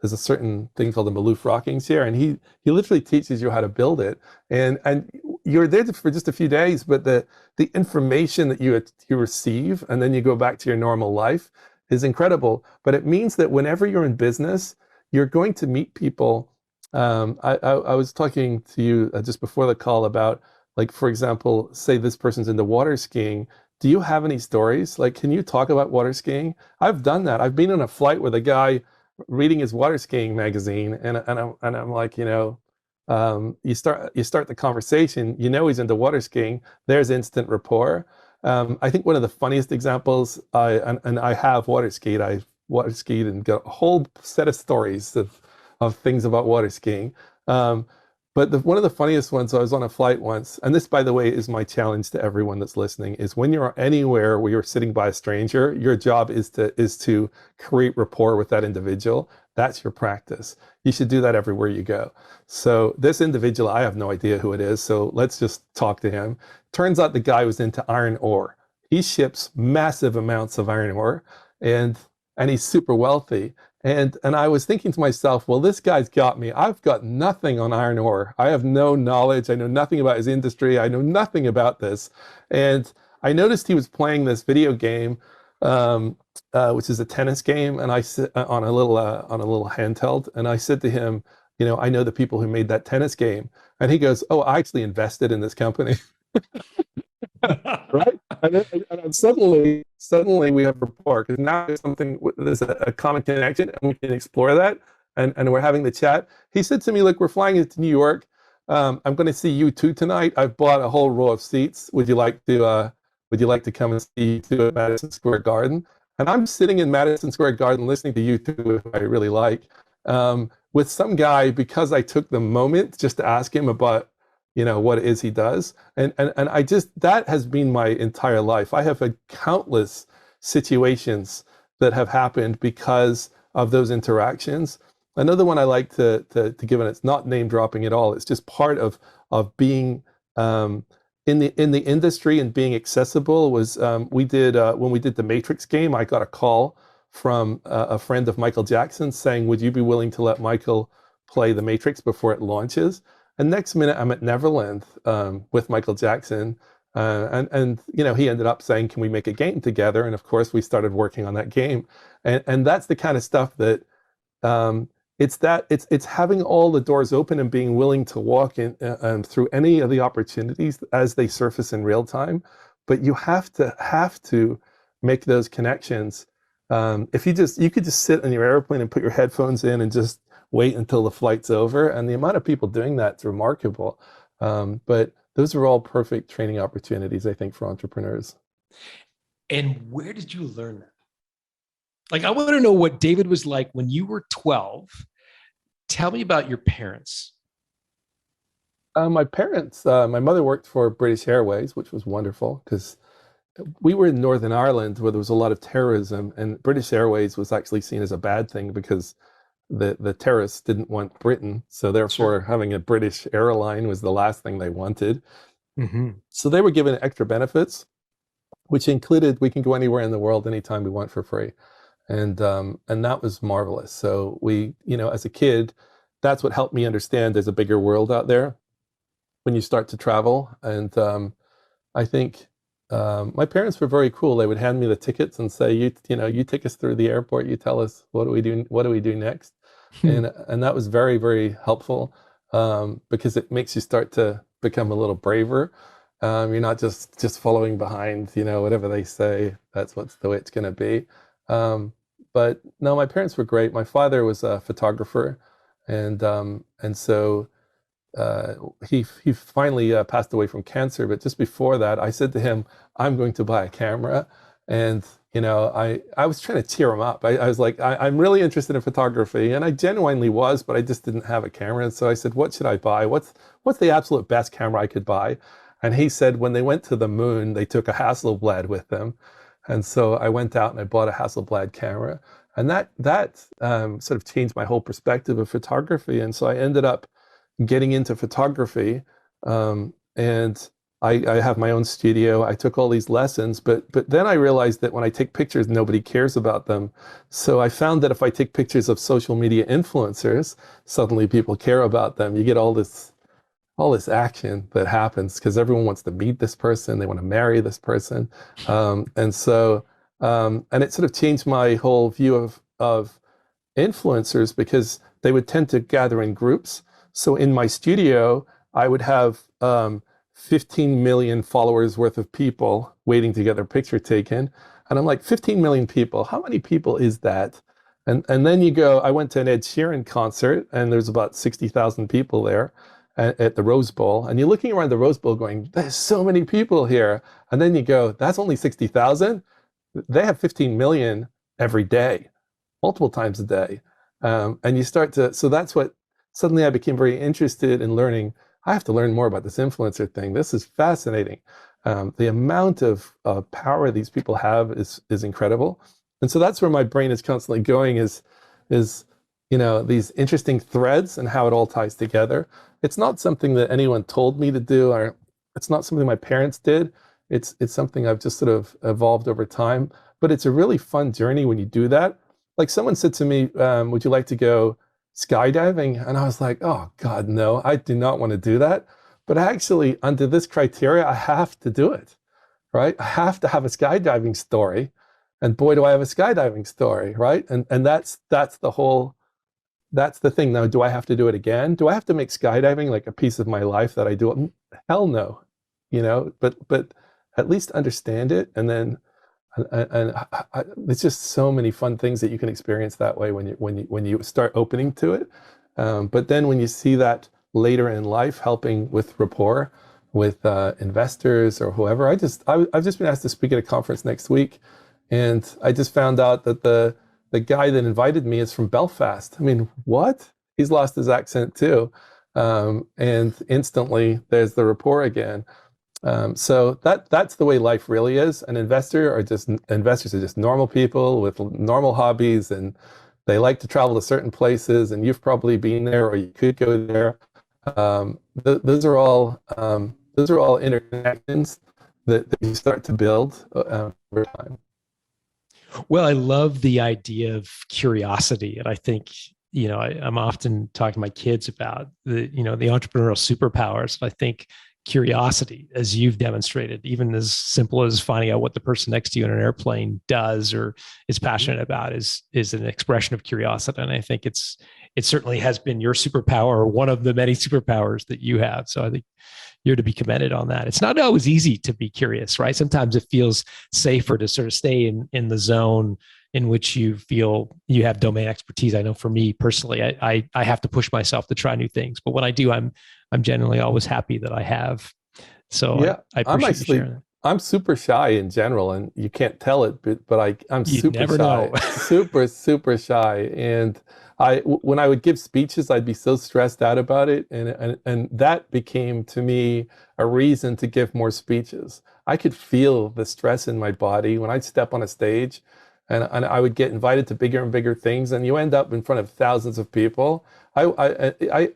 there's a certain thing called a Maloof rocking chair, and he literally teaches you how to build it. And you're there for just a few days, but the information that you receive, and then you go back to your normal life, is incredible. But it means that whenever you're in business, you're going to meet people. I was talking to you just before the call about, like, for example, say this person's into water skiing. Do you have any stories? Like, can you talk about water skiing? I've done that. I've been on a flight with a guy reading his water skiing magazine, and I'm like, you start the conversation. He's into water skiing. There's instant rapport. I think one of the funniest examples, I have water skied. I water skied and got a whole set of stories of things about water skiing. But one of the funniest ones, I was on a flight once, and this, by the way, is my challenge to everyone that's listening, is when you're anywhere where you're sitting by a stranger, your job is to create rapport with that individual. That's your practice. You should do that everywhere you go. So this individual, I have no idea who it is, so let's just talk to him. Turns out the guy was into iron ore. He ships massive amounts of iron ore, and he's super wealthy. And I was thinking to myself, well, this guy's got me. I've got nothing on iron ore. I have no knowledge. I know nothing about his industry. I know nothing about this. And I noticed he was playing this video game, which is a tennis game, and I sit on a little handheld. And I said to him, I know the people who made that tennis game. And he goes, oh, I actually invested in this company. Right? And suddenly we have rapport, because now there's a common connection, and we can explore that. And we're having the chat. He said to me, "Look, we're flying into New York. I'm going to see U2 tonight. I've bought a whole row of seats. Would you like to come and see U2 at Madison Square Garden?" And I'm sitting in Madison Square Garden listening to U2, who I really like, with some guy, because I took the moment just to ask him about, what it is he does. And I just, that has been my entire life. I have had countless situations that have happened because of those interactions. Another one I like to give, and it's not name dropping at all, it's just part of being in the industry and being accessible, was when we did the Matrix game, I got a call from a friend of Michael Jackson's saying, "Would you be willing to let Michael play the Matrix before it launches?" And next minute I'm at Neverland with Michael Jackson, and he ended up saying, "Can we make a game together?" And of course we started working on that game, and that's the kind of stuff that it's having all the doors open and being willing to walk in through any of the opportunities as they surface in real time. But you have to make those connections. If you could just sit in your airplane and put your headphones in and just wait until the flight's over, and the amount of people doing that's remarkable. But those are all perfect training opportunities, I think, for entrepreneurs. And where did you learn that? Like, I want to know what David was like when you were 12. Tell me about your parents. My parents, my mother worked for British Airways, which was wonderful, because we were in Northern Ireland where there was a lot of terrorism, and British Airways was actually seen as a bad thing because the terrorists didn't want Britain. So therefore, having a British airline was the last thing they wanted. Mm-hmm. So they were given extra benefits, which included we can go anywhere in the world anytime we want for free. And that was marvelous. So we, as a kid, that's what helped me understand there's a bigger world out there when you start to travel. And I think my parents were very cool. They would hand me the tickets and say, you take us through the airport. You tell us what do we do next, and that was very, very helpful, because it makes you start to become a little braver. You're not just following behind, whatever they say. That's the way it's going to be. But no, my parents were great. My father was a photographer, and so he finally passed away from cancer. But just before that, I said to him, "I'm going to buy a camera," and I was trying to cheer him up. I was like, I'm really interested in photography, and I genuinely was, but I just didn't have a camera. And so I said, "What should I buy? What's the absolute best camera I could buy?" And he said, when they went to the moon, they took a Hasselblad with them. And so I went out and I bought a Hasselblad camera, and that sort of changed my whole perspective of photography. And so I ended up getting into photography, and I have my own studio. I took all these lessons, but then I realized that when I take pictures, nobody cares about them. So I found that if I take pictures of social media influencers, suddenly people care about them. You get all this action that happens because everyone wants to meet this person, they want to marry this person, and it sort of changed my whole view of influencers, because they would tend to gather in groups. So in my studio, I would have 15 million followers worth of people waiting to get their picture taken, and I'm like, 15 million people, how many people is that? And then I went to an Ed Sheeran concert, and there's about 60,000 people there at the Rose Bowl, and you're looking around the Rose Bowl going, there's so many people here. And then you go, that's only 60,000. They have 15 million every day, multiple times a day. And you start to, so that's what, suddenly I became very interested in learning. I have to learn more about this influencer thing. This is fascinating. The amount of power these people have is incredible. And so that's where my brain is constantly going, is these interesting threads and how it all ties together. It's not something that anyone told me to do, or it's not something my parents did. It's something I've just sort of evolved over time. But it's a really fun journey when you do that. Like, someone said to me, would you like to go skydiving? And I was like, oh God, no, I do not want to do that. But actually, under this criteria, I have to do it, right? I have to have a skydiving story. And boy, do I have a skydiving story, right? And that's the thing. Now, do I have to do it again? Do I have to make skydiving like a piece of my life that I do it? Hell no, but at least understand it. And then, there's just so many fun things that you can experience that way when you start opening to it. But then when you see that later in life, helping with rapport with investors or whoever, I've just been asked to speak at a conference next week, and I just found out that the guy that invited me is from Belfast. I mean, what? He's lost his accent too, and instantly there's the rapport again. So that's the way life really is. Investors are just normal people with normal hobbies, and they like to travel to certain places, and you've probably been there, or you could go there. Those are all interconnections that you start to build over time. Well, I love the idea of curiosity, and I think, I'm often talking to my kids about the entrepreneurial superpowers. I think curiosity, as you've demonstrated, even as simple as finding out what the person next to you in an airplane does or is passionate about, is an expression of curiosity. And I think it certainly has been your superpower, or one of the many superpowers that you have. So I think you're to be commended on that. It's not always easy to be curious, right? Sometimes it feels safer to sort of stay in the zone in which you feel you have domain expertise. I know for me personally, I have to push myself to try new things, but when I do, I'm generally always happy that I have. So yeah, I appreciate you sharing that. I'm super shy in general, and you can't tell it, but I'm You'd super never shy, know. super shy. And when I would give speeches, I'd be so stressed out about it, and that became to me a reason to give more speeches. I could feel the stress in my body when I'd step on a stage, and I would get invited to bigger and bigger things, and you end up in front of thousands of people. I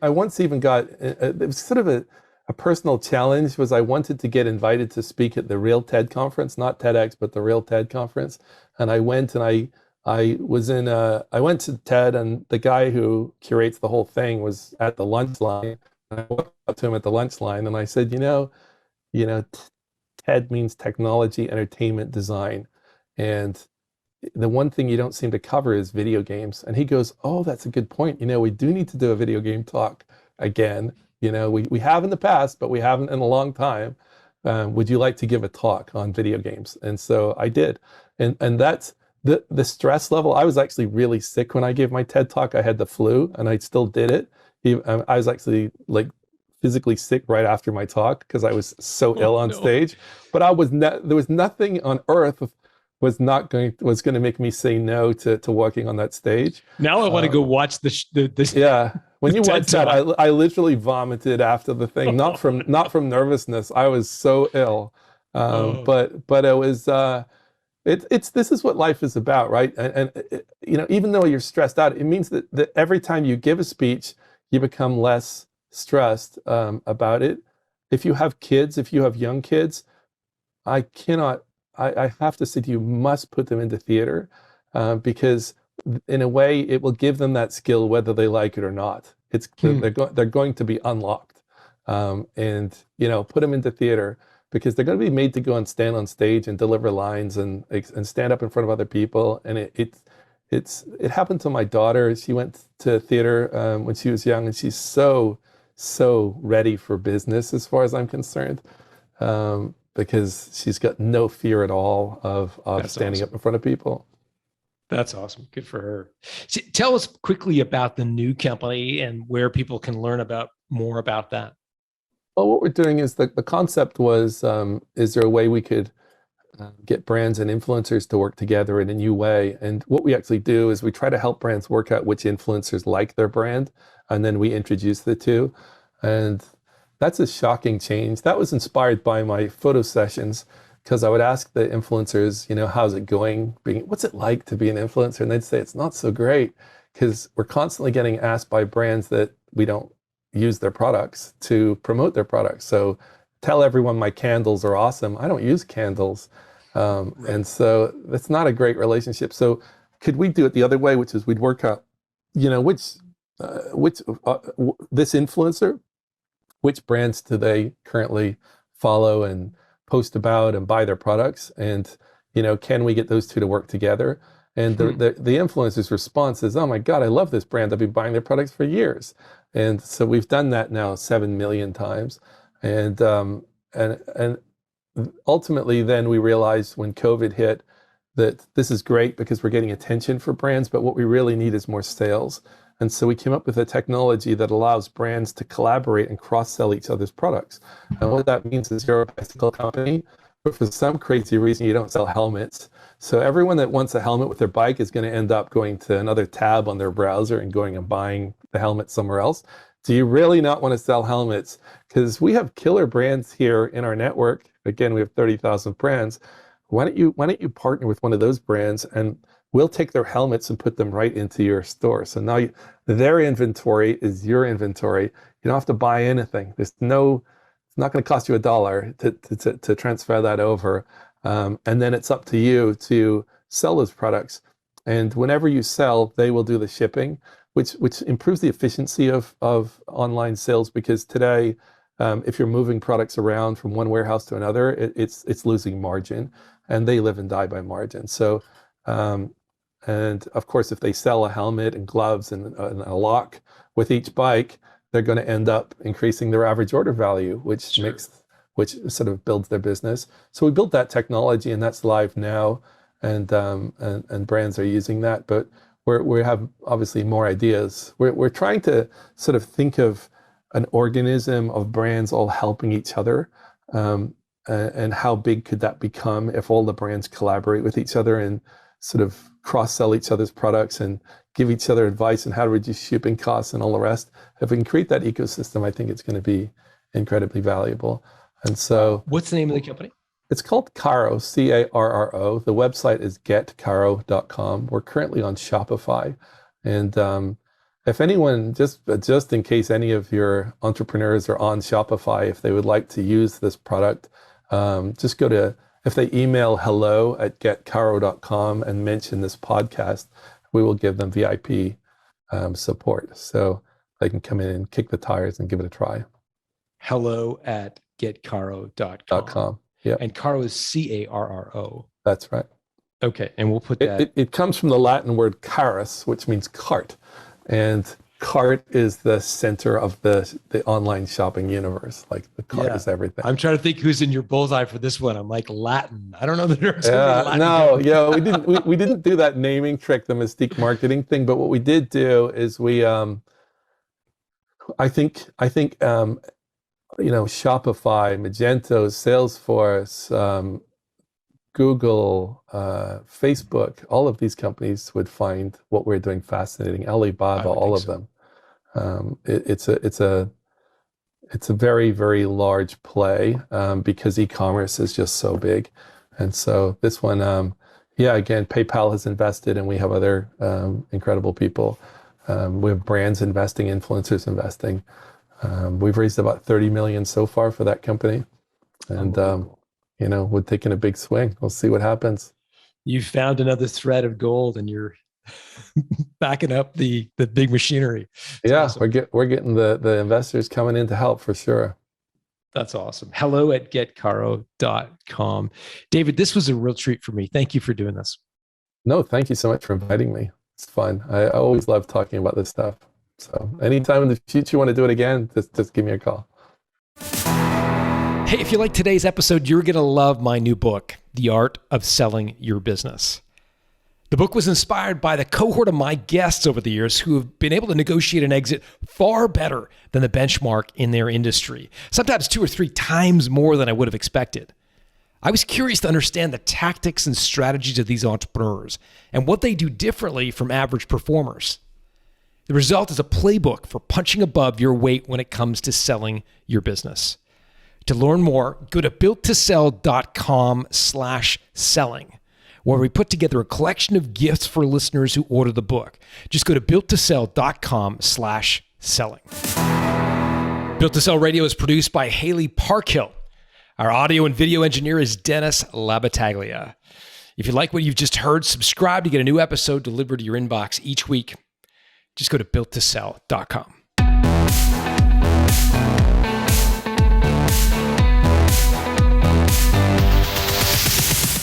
once even got, it was sort of a personal challenge, was I wanted to get invited to speak at the Real TED conference, not TEDx, but the Real TED conference. And I went, and I went to TED, and the guy who curates the whole thing was at the lunch line. And I walked up to him at the lunch line, and I said, TED means technology, entertainment, design. And the one thing you don't seem to cover is video games. And he goes, oh, that's a good point. We do need to do a video game talk again. We have in the past, but we haven't in a long time. Would you like to give a talk on video games? And so I did. And that's the stress level. I was actually really sick when I gave my TED talk. I had the flu, and I still did it. I was actually physically sick right after my talk because I was so ill on stage. But there was nothing on earth was going to make me say no to walking on that stage. Now I want to go watch this. Yeah, when you watch that, I literally vomited after the thing, not from nervousness. I was so ill, but it was. This is what life is about, right? And even though you're stressed out, it means that every time you give a speech, you become less stressed about it. If you have kids, if you have young kids, I have to say to you, must put them into theater because in a way it will give them that skill whether they like it or not. They're going to be unlocked, and put them into theater because they're going to be made to go and stand on stage and deliver lines and stand up in front of other people. And it happened to my daughter. She went to theater when she was young, and she's so ready for business as far as I'm concerned. Because she's got no fear at all of standing up in front of people. That's awesome. Good for her. So tell us quickly about the new company and where people can learn more about that. Well, what we're doing is the concept was, is there a way we could get brands and influencers to work together in a new way? And what we actually do is we try to help brands work out which influencers like their brand, and then we introduce the two. And that's a shocking change. That was inspired by my photo sessions, because I would ask the influencers, how's it going? What's it like to be an influencer? And they'd say, it's not so great, because we're constantly getting asked by brands that we don't use their products to promote their products. So tell everyone my candles are awesome. I don't use candles. Right. And so that's not a great relationship. So could we do it the other way, which is we'd work out, which this influencer, which brands do they currently follow and post about and buy their products? And, can we get those two to work together? And the influencer's response is, oh my God, I love this brand. I've been buying their products for years. And so we've done that now 7 million times. And ultimately, then we realized when COVID hit that this is great because we're getting attention for brands, but what we really need is more sales. And so we came up with a technology that allows brands to collaborate and cross-sell each other's products. And what that means is you're a bicycle company, but for some crazy reason, you don't sell helmets. So everyone that wants a helmet with their bike is going to end up going to another tab on their browser and going and buying the helmet somewhere else. Do you really not want to sell helmets? Because we have killer brands here in our network. Again, we have 30,000 brands. Why don't you partner with one of those brands, and we'll take their helmets and put them right into your store. So now their inventory is your inventory. You don't have to buy anything. It's not going to cost you $1 to transfer that over. And then it's up to you to sell those products. And whenever you sell, they will do the shipping, which improves the efficiency of online sales, because today, if you're moving products around from one warehouse to another, it's losing margin, and they live and die by margin. So, and of course, if they sell a helmet and gloves and a lock with each bike, they're going to end up increasing their average order value, which sort of builds their business. So we built that technology, and that's live now, and brands are using that. But we have obviously more ideas. We're trying to sort of think of an organism of brands all helping each other, and how big could that become if all the brands collaborate with each other and sort of cross-sell each other's products and give each other advice on how to reduce shipping costs and all the rest. If we can create that ecosystem, I think it's going to be incredibly valuable. And so, what's the name of the company? It's called Carro, Carro. The website is getcarro.com. We're currently on Shopify. And if anyone, just in case any of your entrepreneurs are on Shopify, if they would like to use this product, just go to, if they email hello@getcarro.com and mention this podcast, we will give them VIP support. So they can come in and kick the tires and give it a try. hello@getcarro.com. Yeah. And Carro is Carro. That's right. Okay. And we'll put that. It comes from the Latin word carus, which means cart. And cart is the center of the online shopping universe. Like the cart is everything. I'm trying to think who's in your bullseye for this one. I'm like, Latin. I don't know that there's Latin. No, we didn't do that naming trick, the Mystique marketing thing. But what we did do is we, I think Shopify, Magento, Salesforce, Google, Facebook, all of these companies would find what we're doing fascinating. Alibaba, all of them. It's a very, very large play because e-commerce is just so big. And so this one, again, PayPal has invested, and we have other incredible people. We have brands investing, influencers investing. We've raised about 30 million so far for that company. And, we're taking a big swing. We'll see what happens. You found another thread of gold, and you're backing up the big machinery. That's awesome. We're getting the investors coming in to help for sure. That's awesome. hello@getcarro.com. David, this was a real treat for me. Thank you for doing this. No, thank you so much for inviting me. It's fun. I always love talking about this stuff. So anytime in the future you want to do it again, just give me a call. Hey, if you like today's episode, you're going to love my new book, The Art of Selling Your Business. The book was inspired by the cohort of my guests over the years who have been able to negotiate an exit far better than the benchmark in their industry, sometimes 2 or 3 times more than I would have expected. I was curious to understand the tactics and strategies of these entrepreneurs and what they do differently from average performers. The result is a playbook for punching above your weight when it comes to selling your business. To learn more, go to builttosell.com/selling, where we put together a collection of gifts for listeners who order the book. Just go to builttosell.com/selling. Built to Sell Radio is produced by Haley Parkhill. Our audio and video engineer is Dennis Labataglia. If you like what you've just heard, subscribe to get a new episode delivered to your inbox each week. Just go to builttosell.com.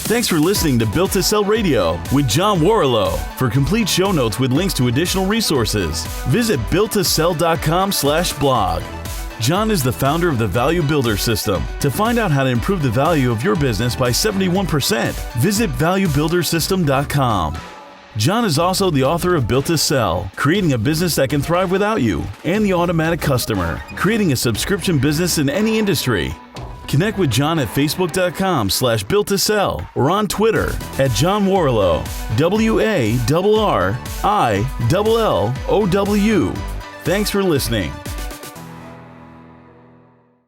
Thanks for listening to Built to Sell Radio with John Warrillow. For complete show notes with links to additional resources, visit builttosell.com/blog. John is the founder of the Value Builder System. To find out how to improve the value of your business by 71%, visit valuebuildersystem.com. John is also the author of Built to Sell, Creating a Business That Can Thrive Without You, and The Automatic Customer, Creating a Subscription Business in Any Industry. Connect with John at facebook.com/built-to-sell or on Twitter at John Warlow, WARRILLOW. Thanks for listening.